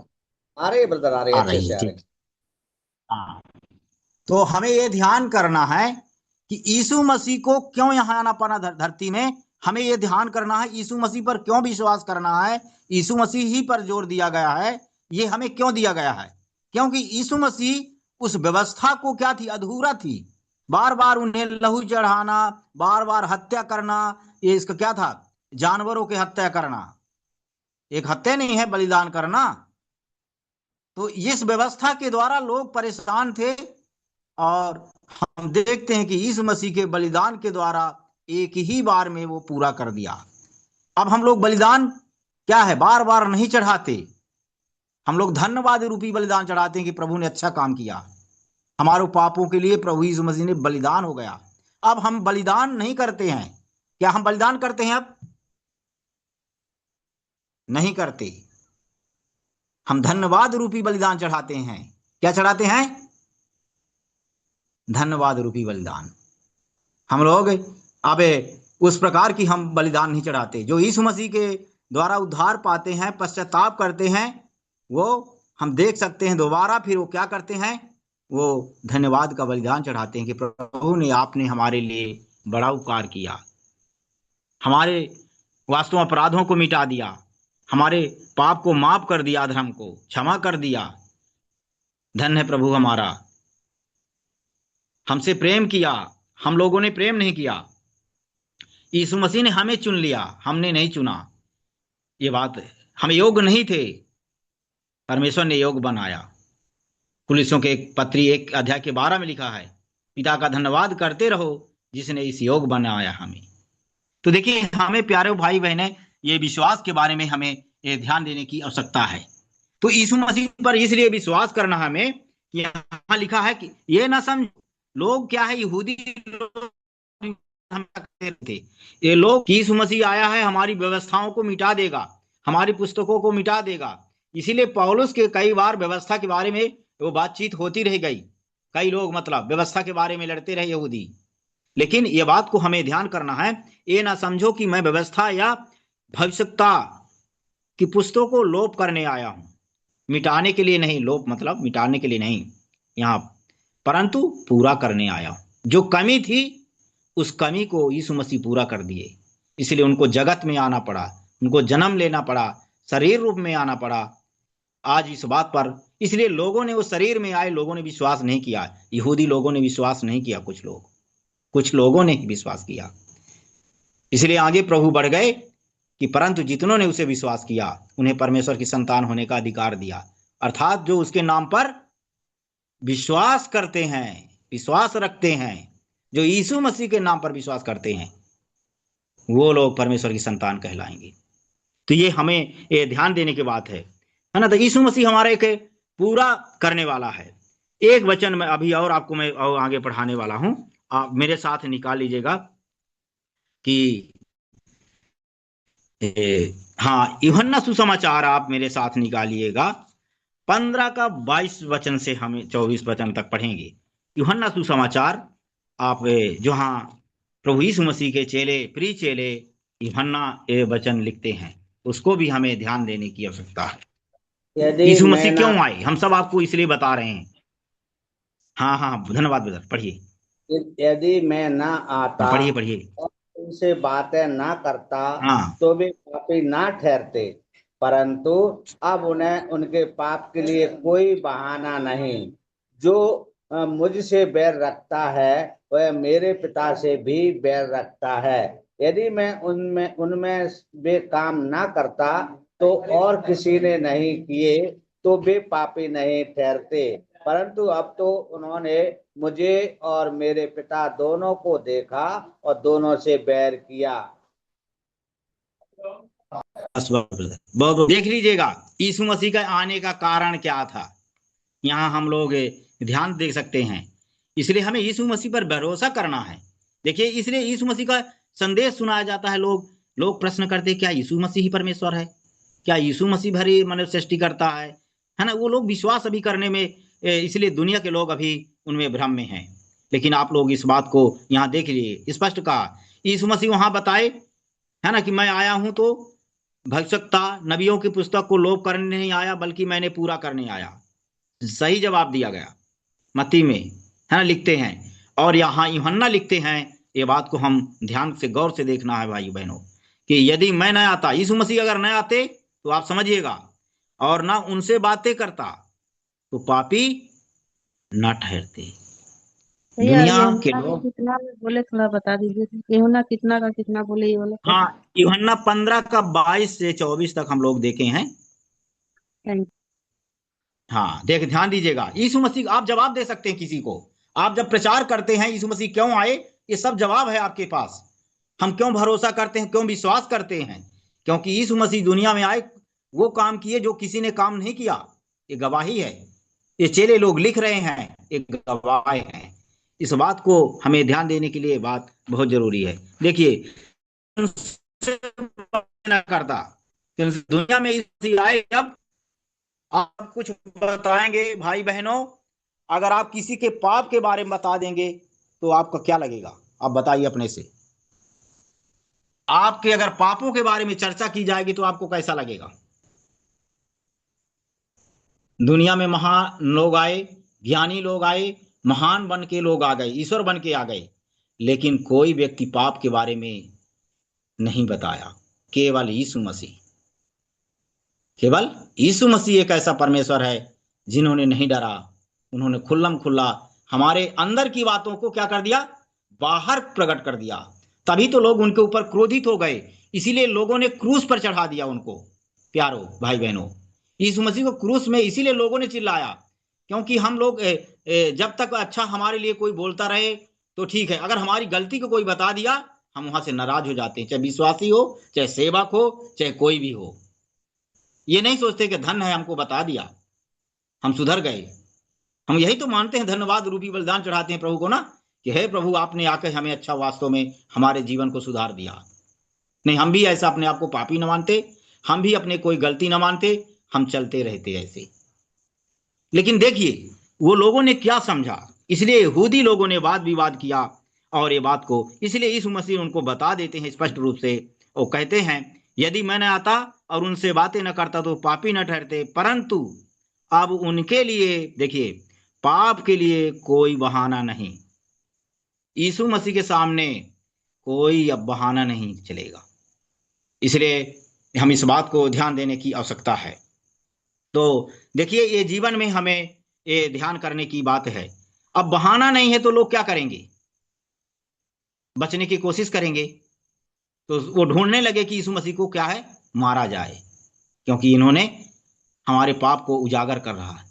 आ रही है ब्रदर, आ रही है, आ अच्छे रही से है, आ रही। ठीक। हाँ, तो हमें यह ध्यान करना है कि यीशु मसीह को क्यों यहाँ आना पड़ा धरती में। हमें यह ध्यान करना है यीशु मसीह पर क्यों विश्वास करना है। यीशु मसीह ही पर जोर दिया गया है। ये हमें क्यों दिया गया है? क्योंकि यीशु मसीह उस व्यवस्था को क्या थी, अधूरा थी। बार बार उन्हें लहू चढ़ाना, बार बार हत्या करना, ये इसका क्या था? जानवरों की हत्या करना। एक हत्या नहीं है बलिदान करना। तो इस व्यवस्था के द्वारा लोग परेशान थे, और हम देखते हैं कि यीशु मसीह के बलिदान के द्वारा एक ही बार में वो पूरा कर दिया। अब हम लोग बलिदान क्या है, बार बार नहीं चढ़ाते। हम लोग धन्यवाद रूपी बलिदान चढ़ाते हैं कि प्रभु ने अच्छा काम किया, हमारे पापों के लिए प्रभु यीशु मसीह ने बलिदान हो गया। अब हम बलिदान नहीं करते हैं। क्या हम बलिदान करते हैं? अब नहीं करते। हम धन्यवाद रूपी बलिदान चढ़ाते हैं क्या चढ़ाते हैं? धन्यवाद रूपी बलिदान। हम लोग अब उस प्रकार की हम बलिदान नहीं चढ़ाते। जो यीशु मसीह के द्वारा उद्धार पाते हैं, पश्चाताप करते हैं, वो हम देख सकते हैं दोबारा फिर वो क्या करते हैं, वो धन्यवाद का बलिदान चढ़ाते हैं कि प्रभु ने, आपने हमारे लिए बड़ा उपकार किया, हमारे वास्तव अपराधों को मिटा दिया, हमारे पाप को माफ कर दिया, अधर्म को क्षमा कर दिया। धन्य है प्रभु हमारा, हमसे प्रेम किया, हम लोगों ने प्रेम नहीं किया। यीशु मसीह ने हमें चुन लिया, हमने नहीं चुना। ये बात है, हम योग्य नहीं थे, परमेश्वर ने योग्य बनाया। कुलिसियों के एक पत्री 1 अध्याय के 12 में लिखा है, पिता का धन्यवाद करते रहो जिसने इस योग्य बनाया हमें। तो देखिए, हमें प्यारे भाई बहने, ये विश्वास के बारे में हमें ये ध्यान देने की आवश्यकता है। तो यीशु मसीह पर इसलिए विश्वास करना हमें, यहाँ लिखा है कि ये ना समझ लोग क्या है, यहूदी लोग हम कहते थे, ये लोग यीशु मसीह आया है, हमारी व्यवस्थाओं को मिटा देगा, हमारी पुस्तकों को मिटा देगा। इसीलिए पौलुस के कई बार व्यवस्था के बारे में वो बातचीत होती रह गई। कई लोग मतलब व्यवस्था के बारे में लड़ते रहे यहूदी। लेकिन ये बात को हमें ध्यान करना है, ये ना समझो कि मैं व्यवस्था या भविष्यता की पुस्तकों को लोप करने आया हूं। मिटाने के लिए नहीं, लोप मतलब मिटाने के लिए नहीं यहाँ, परंतु पूरा करने आया हूं। जो कमी थी उस कमी को यीशु मसीह पूरा कर दिए। इसलिए उनको जगत में आना पड़ा, उनको जन्म लेना पड़ा, शरीर रूप में आना पड़ा। आज इस बात पर इसलिए लोगों ने, वो शरीर में आए लोगों ने विश्वास नहीं किया। यहूदी लोगों ने विश्वास नहीं किया, कुछ लोगों ने विश्वास किया। इसलिए आगे प्रभु बढ़ गए कि परंतु जितनों ने उसे विश्वास किया उन्हें परमेश्वर की संतान होने का अधिकार दिया, अर्थात जो उसके नाम पर विश्वास करते हैं, विश्वास रखते हैं, जो यीशु मसीह के नाम पर विश्वास करते हैं, वो लोग परमेश्वर की संतान कहलाएंगे। तो ये हमें ये ध्यान देने की बात है ना। तो यीशु मसीह हमारा एक पूरा करने वाला है। एक वचन में अभी और आपको मैं और आगे पढ़ाने वाला हूं, आप मेरे साथ निकाल लीजिएगा कि हाँ, यूहन्ना सुसमाचार आप मेरे साथ निकालिएगा 15 का 22 वचन से हमें 24 वचन तक पढ़ेंगे। यूहन्ना सुसमाचार आप जहाँ प्रभु यीशु मसीह के चेले, प्रिय चेले यूहन्ना ये वचन लिखते हैं, उसको भी हमें ध्यान देने की आवश्यकता है। यीशु मसीह क्यों आए, हम सब आपको इसलिए बता रहे हैं। हाँ हाँ, धन्यवाद ब्रदर, पढ़िए। यदि मैं ना आता, पढ़िए उनसे बातें ना करता, हाँ, तो वे पापी ना ठहरते, परंतु अब उन्हें उनके पाप के लिए कोई बहाना नहीं। जो मुझसे बैर रखता है वह मेरे पिता से भी बैर रखता है। यदि मैं उनमें वे काम ना करता तो और किसी ने नहीं किए तो वे पापी नहीं ठहरते, परंतु अब तो उन्होंने मुझे और मेरे पिता दोनों को देखा और दोनों से बैर किया। बहुत देख लीजिएगा यीशु मसीह का आने का कारण क्या था, यहाँ हम लोग ध्यान दे सकते हैं। इसलिए हमें यीशु मसीह पर भरोसा करना है। देखिए, इसलिए यीशु मसीह का संदेश सुनाया जाता है। लोग प्रश्न करते हैं, क्या यीशु मसीह ही परमेश्वर है, क्या यीशु मसीह भरी मनुष्य सृष्टि करता है ना। वो लोग विश्वास अभी करने में, इसलिए दुनिया के लोग अभी उनमें भ्रम में हैं। लेकिन आप लोग इस बात को यहाँ देख लिए, स्पष्ट कहा यीशु मसीह वहां बताए है ना कि मैं आया हूं तो भविष्यता नबियों की पुस्तक को लोप करने नहीं आया, बल्कि मैंने पूरा करने आया। सही जवाब दिया गया मत्ती में, है ना, लिखते हैं। और यहाँ यूहन्ना लिखते हैं। ये बात को हम ध्यान से गौर से देखना है भाई बहनों, कि यदि मैं न आता, यीशु मसीह अगर न आते तो आप समझिएगा, और ना उनसे बातें करता तो पापी न ठहरते। दुनिया के लोग कितना बोले थोड़ा बता दीजिए। यूहन्ना कितना का कितना बोले ये वाला? हाँ, यूहन्ना 15 का 22 से 24 तक हम लोग देखे हैं। हाँ, ध्यान दीजिएगा। यीशु मसीह, आप जवाब दे सकते हैं किसी को। आप जब प्रचार करते हैं यीशु मसीह क्यों आए, ये सब जवाब है आपके पास। हम क्यों भरोसा करते हैं, क्यों विश्वास करते हैं, क्योंकि यीशु मसीह दुनिया में आए, वो काम किए जो किसी ने काम नहीं किया। ये गवाही है, ये चेले लोग लिख रहे हैं, एक गवाह है। इस बात को हमें ध्यान देने के लिए बात बहुत जरूरी है। देखिए, करता दुनिया में आए, जब आप कुछ बताएंगे भाई बहनों? अगर आप किसी के पाप के बारे में बता देंगे तो आपका क्या लगेगा? आप बताइए अपने से। आपके अगर पापों के बारे में चर्चा की जाएगी तो आपको कैसा लगेगा? दुनिया में महान लोग आए, ज्ञानी लोग आए, महान बन के लोग आ गए, ईश्वर बन के आ गए, लेकिन कोई व्यक्ति पाप के बारे में नहीं बताया। केवल यीशु मसीह, केवल यीशु मसीह एक ऐसा परमेश्वर है जिन्होंने नहीं डरा। उन्होंने खुल्लम खुल्ला हमारे अंदर की बातों को क्या कर दिया? बाहर प्रकट कर दिया। तभी तो लोग उनके ऊपर क्रोधित हो गए, इसीलिए लोगों ने क्रूस पर चढ़ा दिया उनको। प्यारो भाई बहनों, यीशु मसीह को क्रूस में इसीलिए लोगों ने चिल्लाया, क्योंकि हम लोग जब तक अच्छा हमारे लिए कोई बोलता रहे तो ठीक है, अगर हमारी गलती को कोई बता दिया हम वहां से नाराज हो जाते हैं, चाहे विश्वासी हो, चाहे सेवक हो, चाहे कोई भी हो। ये नहीं सोचते कि धन है, हमको बता दिया, हम सुधर गए। हम यही तो मानते हैं, धन्यवाद रूपी बलिदान चढ़ाते हैं प्रभु को ना, कि हे प्रभु आपने आकर हमें अच्छा वास्तव में हमारे जीवन को सुधार दिया। नहीं, हम भी ऐसा अपने आप को पापी न मानते, हम भी अपने कोई गलती न मानते, हम चलते रहते ऐसे। लेकिन देखिए वो लोगों ने क्या समझा, इसलिए यहूदी लोगों ने वाद विवाद किया और ये बात को इसलिए यीशु मसीह उनको बता देते हैं स्पष्ट रूप से। वो कहते हैं यदि मैं न आता और उनसे बातें न करता तो पापी न ठहरते, परंतु अब उनके लिए देखिए पाप के लिए कोई बहाना नहीं। यीशु मसीह के सामने कोई अब बहाना नहीं चलेगा, इसलिए हम इस बात को ध्यान देने की आवश्यकता है। तो देखिए ये जीवन में हमें ये ध्यान करने की बात है। अब बहाना नहीं है तो लोग क्या करेंगे? बचने की कोशिश करेंगे, तो वो ढूंढने लगे कि यीशु मसीह को क्या है, मारा जाए, क्योंकि इन्होंने हमारे पाप को उजागर कर रहा है।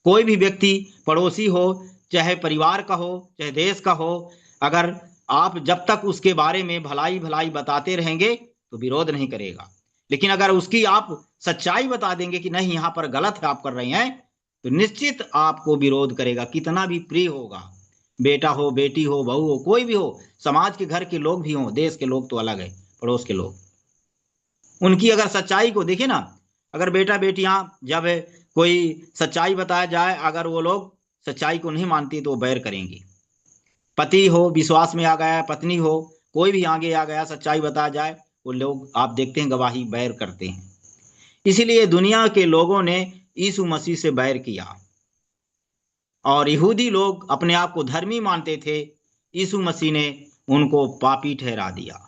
कोई भी व्यक्ति, पड़ोसी हो, चाहे परिवार का हो, चाहे देश का हो, अगर आप जब तक उसके बारे में भलाई भलाई बताते रहेंगे तो विरोध नहीं करेगा, लेकिन अगर उसकी आप सच्चाई बता देंगे कि नहीं यहाँ पर गलत है आप कर रहे हैं, तो निश्चित आपको विरोध करेगा, कितना भी प्रिय होगा। बेटा हो, बेटी हो, बहू हो, कोई भी हो, समाज के घर के लोग भी हों, देश के लोग तो अलग है, पड़ोस के लोग, उनकी अगर सच्चाई को देखे ना, अगर बेटा बेटियां जब कोई सच्चाई बताया जाए, अगर वो लोग सच्चाई को नहीं मानती तो बैर करेंगे। पति हो विश्वास में आ गया, पत्नी हो, कोई भी आगे आ गया, सच्चाई बताया जाए, वो लोग आप देखते हैं गवाही बैर करते हैं। इसीलिए दुनिया के लोगों ने यीशु मसीह से बैर किया और यहूदी लोग अपने आप को धर्मी मानते थे, यीशु मसीह ने उनको पापी ठहरा दिया।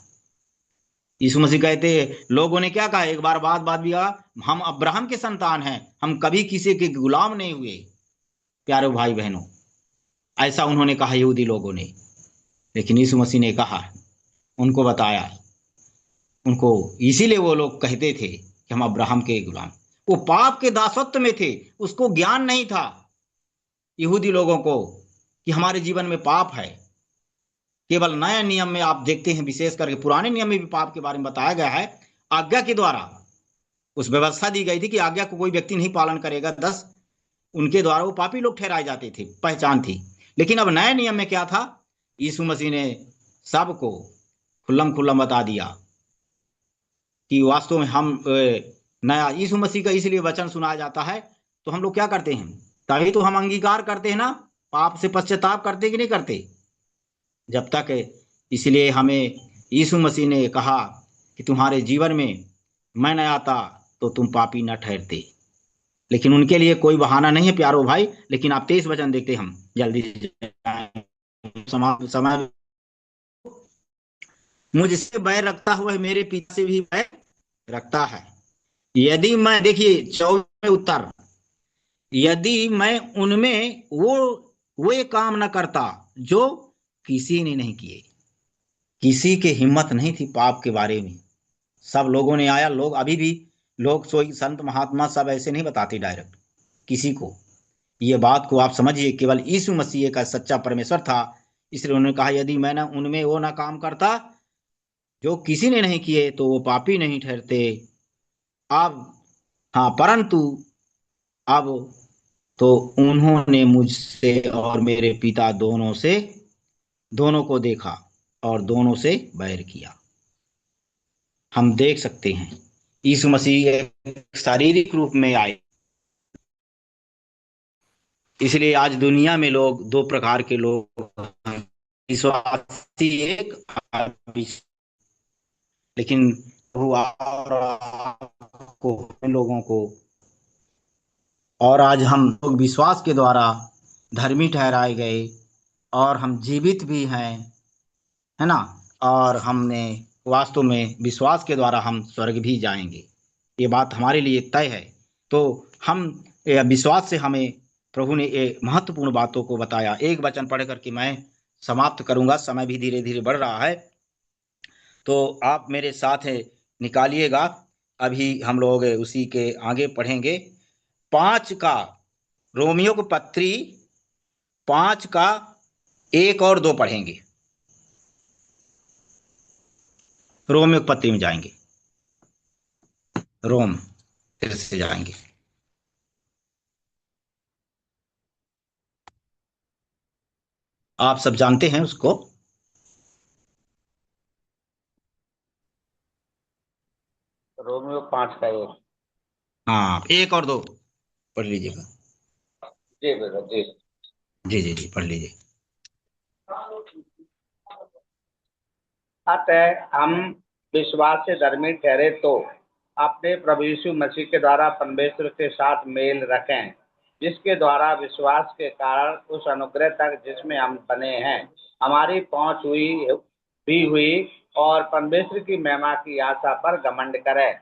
यीशु मसीह कहते लोगों ने क्या कहा, एक बार बात भी कहा, हम अब्राहम के संतान हैं, हम कभी किसी के गुलाम नहीं हुए। प्यारे भाई बहनों, ऐसा उन्होंने कहा यहूदी लोगों ने, लेकिन यीशु मसीह ने कहा, उनको बताया, उनको इसीलिए वो लोग कहते थे कि हम अब्राहम के गुलाम। वो पाप के दासत्व में थे, उसको ज्ञान नहीं था यहूदी लोगों को कि हमारे जीवन में पाप है। केवल नए नियम में आप देखते हैं, विशेष करके पुराने नियम में भी पाप के बारे में बताया गया है, आज्ञा के द्वारा उस व्यवस्था दी गई थी कि आज्ञा को कोई व्यक्ति नहीं पालन करेगा, 10 उनके द्वारा वो पापी लोग ठहराए जाते थे, पहचान थी। लेकिन अब नए नियम में क्या था, यीशु मसीह ने सबको खुल्लम खुल्लम बता दिया कि वास्तव में हम नया यीशु मसीह का इसलिए वचन सुनाया जाता है तो हम लोग क्या करते हैं, तभी तो हम अंगीकार करते हैं ना, पाप से पश्चाताप करते कि नहीं करते जब तक। इसलिए हमें यीशु मसीह ने कहा कि तुम्हारे जीवन में मैं न आता तो तुम पापी न ठहरते, लेकिन उनके लिए कोई बहाना नहीं है प्यारो भाई। लेकिन आप 23 वचन देखते, हम जल्दी समय, मुझसे बैर रखता हुआ मेरे पिता से भी बैर रखता है, यदि मैं, देखिए 14 उत्तर, यदि मैं उनमें वो काम न करता जो किसी ने नहीं किए। किसी के हिम्मत नहीं थी पाप के बारे में, सब लोगों ने आया, लोग अभी भी लोग सोई संत महात्मा सब ऐसे नहीं बताते डायरेक्ट किसी को। ये बात को आप समझिए, केवल यीशु मसीह का सच्चा परमेश्वर था, इसलिए उन्होंने कहा यदि मैं ना उनमें वो ना काम करता जो किसी ने नहीं किए तो वो पापी नहीं ठहरते। अब हाँ, परंतु अब तो उन्होंने मुझसे और मेरे पिता दोनों को देखा और दोनों से बैर किया। हम देख सकते हैं यीशु मसीह शारीरिक रूप में आए, इसलिए आज दुनिया में लोग दो प्रकार के लोग हैं, विश्वासी एक, लेकिन हुआ और आपको इन लोगों को, और आज हम लोग विश्वास के द्वारा धर्मी ठहराए गए और हम जीवित भी हैं, है ना। और हमने वास्तव में विश्वास के द्वारा हम स्वर्ग भी जाएंगे, ये बात हमारे लिए तय है। तो हम विश्वास से हमें प्रभु ने ये महत्वपूर्ण बातों को बताया। एक वचन पढ़ करके मैं समाप्त करूंगा, समय भी धीरे धीरे बढ़ रहा है, तो आप मेरे साथ निकालिएगा। अभी हम लोग उसी के आगे पढ़ेंगे 5 का, रोमियो को पत्री 5 का 1 और 2 पढ़ेंगे। रोमियो पत्री में जाएंगे, रोम फिर से जाएंगे। आप सब जानते हैं उसको। रोमियो 5 का 1। हाँ, 1 और 2 पढ़ लीजिएगा। जी बेटा जी। जी जी जी, पढ़ लीजिए। अतः हम विश्वास से धर्मी ठहरे तो अपने प्रभु यीशु मसीह के द्वारा परमेश्वर के साथ मेल रखें, जिसके द्वारा विश्वास के कारण उस अनुग्रह तक जिसमें हम बने हैं हमारी पहुंच हुई और परमेश्वर की महिमा की आशा पर घमंड करें।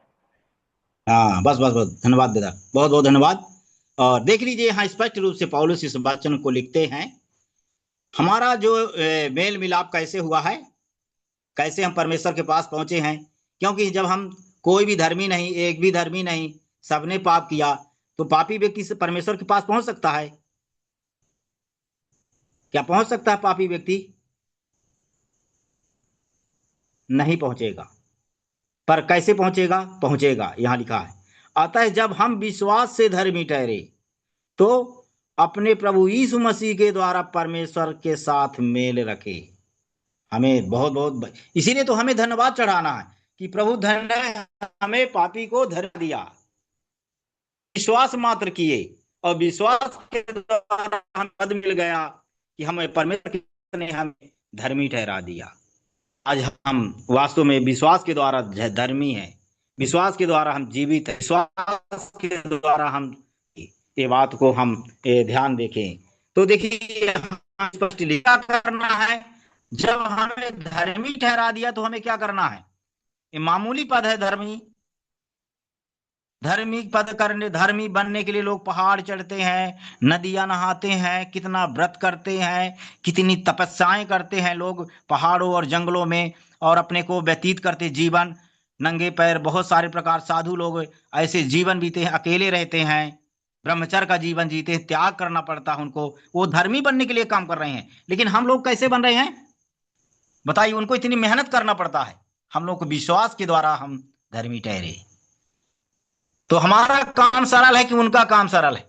हाँ, बस बस बस, धन्यवाद बेटा, बहुत बहुत धन्यवाद। और देख लीजिए यहाँ स्पष्ट रूप से पौलुस इस वचन को लिखते हैं। हमारा जो मेल मिलाप कैसे हुआ है, कैसे हम परमेश्वर के पास पहुंचे हैं, क्योंकि जब हम कोई भी धर्मी नहीं, एक भी धर्मी नहीं, सबने पाप किया, तो पापी व्यक्ति से परमेश्वर के पास पहुंच सकता है? क्या पहुंच सकता है पापी व्यक्ति? नहीं पहुंचेगा। पर कैसे पहुंचेगा? पहुंचेगा, यहां लिखा है, अतः जब हम विश्वास से धर्मी ठहरे तो अपने प्रभु यीशु मसीह के द्वारा परमेश्वर के साथ मेल रखे। हमें बहुत बहुत, इसीलिए तो हमें धन्यवाद चढ़ाना है कि प्रभु धन्य है, हमें पापी को धर्म दिया, विश्वास मात्र किए, और विश्वास के द्वारा हमें पद मिल गया कि हमें परमेश्वर ने हमें धर्मी ठहरा दिया। आज हम वास्तव में विश्वास के द्वारा धर्मी हैं, विश्वास के द्वारा हम जीवित हैं, विश्वास के द्वारा हम, ये बात को हम ध्यान देखें तो देखिए स्पष्ट क्या करना है। जब हमें धर्मी ठहरा दिया तो हमें क्या करना है? ये मामूली पद है धर्मी। धर्मी पद करने, धर्मी बनने के लिए लोग पहाड़ चढ़ते हैं, नदियां नहाते हैं, कितना व्रत करते हैं, कितनी तपस्याएं करते हैं लोग पहाड़ों और जंगलों में, और अपने को व्यतीत करते जीवन नंगे पैर। बहुत सारे प्रकार साधु लोग ऐसे जीवन बीते हैं, अकेले रहते हैं, ब्रह्मचर्य का जीवन जीते हैं, त्याग करना पड़ता है उनको, वो धर्मी बनने के लिए काम कर रहे हैं। लेकिन हम लोग कैसे बन रहे हैं बताइए? उनको इतनी मेहनत करना पड़ता है, हम लोग को विश्वास के द्वारा हम धर्मी ठहरे। तो हमारा काम सरल है कि उनका काम सरल है?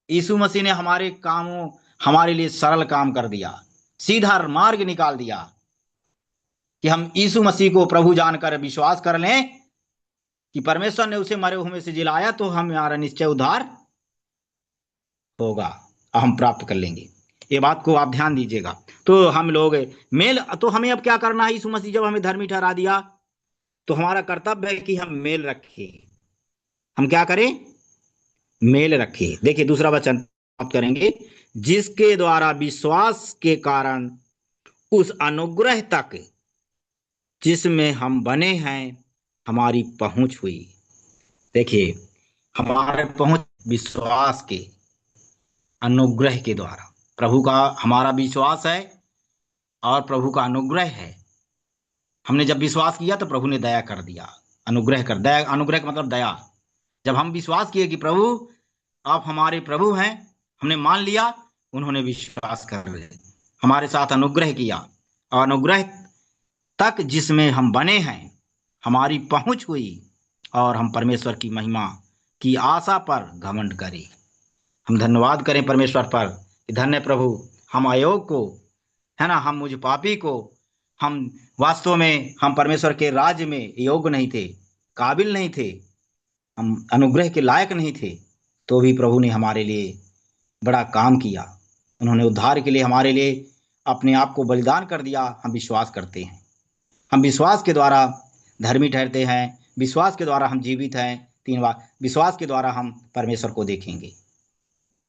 यीशु मसीह ने हमारे कामों, हमारे लिए सरल काम कर दिया, सीधा मार्ग निकाल दिया कि हम यीशु मसीह को प्रभु जानकर विश्वास कर लें कि परमेश्वर ने उसे मरे हुए से जिलाया, तो हमारा निश्चय उद्धार होगा, हम प्राप्त कर लेंगे। ये बात को आप ध्यान दीजिएगा। तो हम लोग मेल, तो हमें अब क्या करना है? यीशु मसीह जब हमें धर्मी ठहरा दिया तो हमारा कर्तव्य है कि हम मेल रखें। हम क्या करें? मेल रखें। देखिए दूसरा वचन प्राप्त करेंगे, जिसके द्वारा विश्वास के कारण उस अनुग्रह तक जिसमें हम बने हैं हमारी पहुंच हुई। देखिए हमारे पहुंच विश्वास के अनुग्रह के द्वारा, प्रभु का हमारा विश्वास है और प्रभु का अनुग्रह है। हमने जब विश्वास किया तो प्रभु ने दया कर दिया, अनुग्रह कर, दया, अनुग्रह का मतलब दया। जब हम विश्वास किए कि प्रभु आप हमारे प्रभु हैं, हमने मान लिया, उन्होंने विश्वास कर हमारे साथ अनुग्रह किया, और अनुग्रह तक जिसमें हम बने हैं हमारी पहुंच हुई, और हम परमेश्वर की महिमा की आशा पर घमंड करें। हम धन्यवाद करें परमेश्वर पर, धन्य प्रभु, हम अयोग्य को, है ना, हम मुझ पापी को, हम वास्तव में हम परमेश्वर के राज्य में योग्य नहीं थे, काबिल नहीं थे, हम अनुग्रह के लायक नहीं थे, तो भी प्रभु ने हमारे लिए बड़ा काम किया। उन्होंने उद्धार के लिए हमारे लिए अपने आप को बलिदान कर दिया। हम विश्वास करते हैं। हम विश्वास के द्वारा धर्मी ठहरते हैं। विश्वास के द्वारा हम जीवित हैं। 3 बार विश्वास के द्वारा हम परमेश्वर को देखेंगे।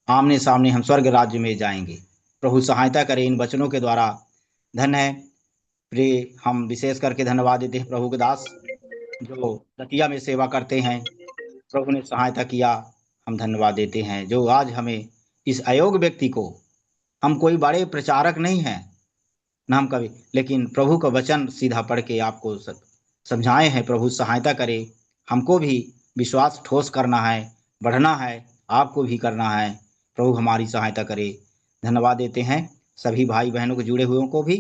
आमने सामने हम स्वर्ग राज्य में जाएंगे। प्रभु सहायता करें इन वचनों के द्वारा। धन्य है प्रिय, हम विशेष करके धन्यवाद देते हैं प्रभु के दास जो दतिया में सेवा करते हैं। प्रभु ने सहायता किया, हम धन्यवाद देते हैं। जो आज हमें इस अयोग्य व्यक्ति को, हम कोई बड़े प्रचारक नहीं हैं ना हम कभी, लेकिन प्रभु का वचन सीधा पढ़ के आपको समझाए हैं। प्रभु सहायता करे, हमको भी विश्वास ठोस करना है, बढ़ना है, आपको भी करना है। प्रभु हमारी सहायता करे। धन्यवाद देते हैं सभी भाई बहनों को, जुड़े हुए को भी,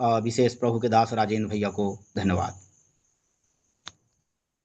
विशेष प्रभु के दास राजेंद्र भैया को धन्यवाद।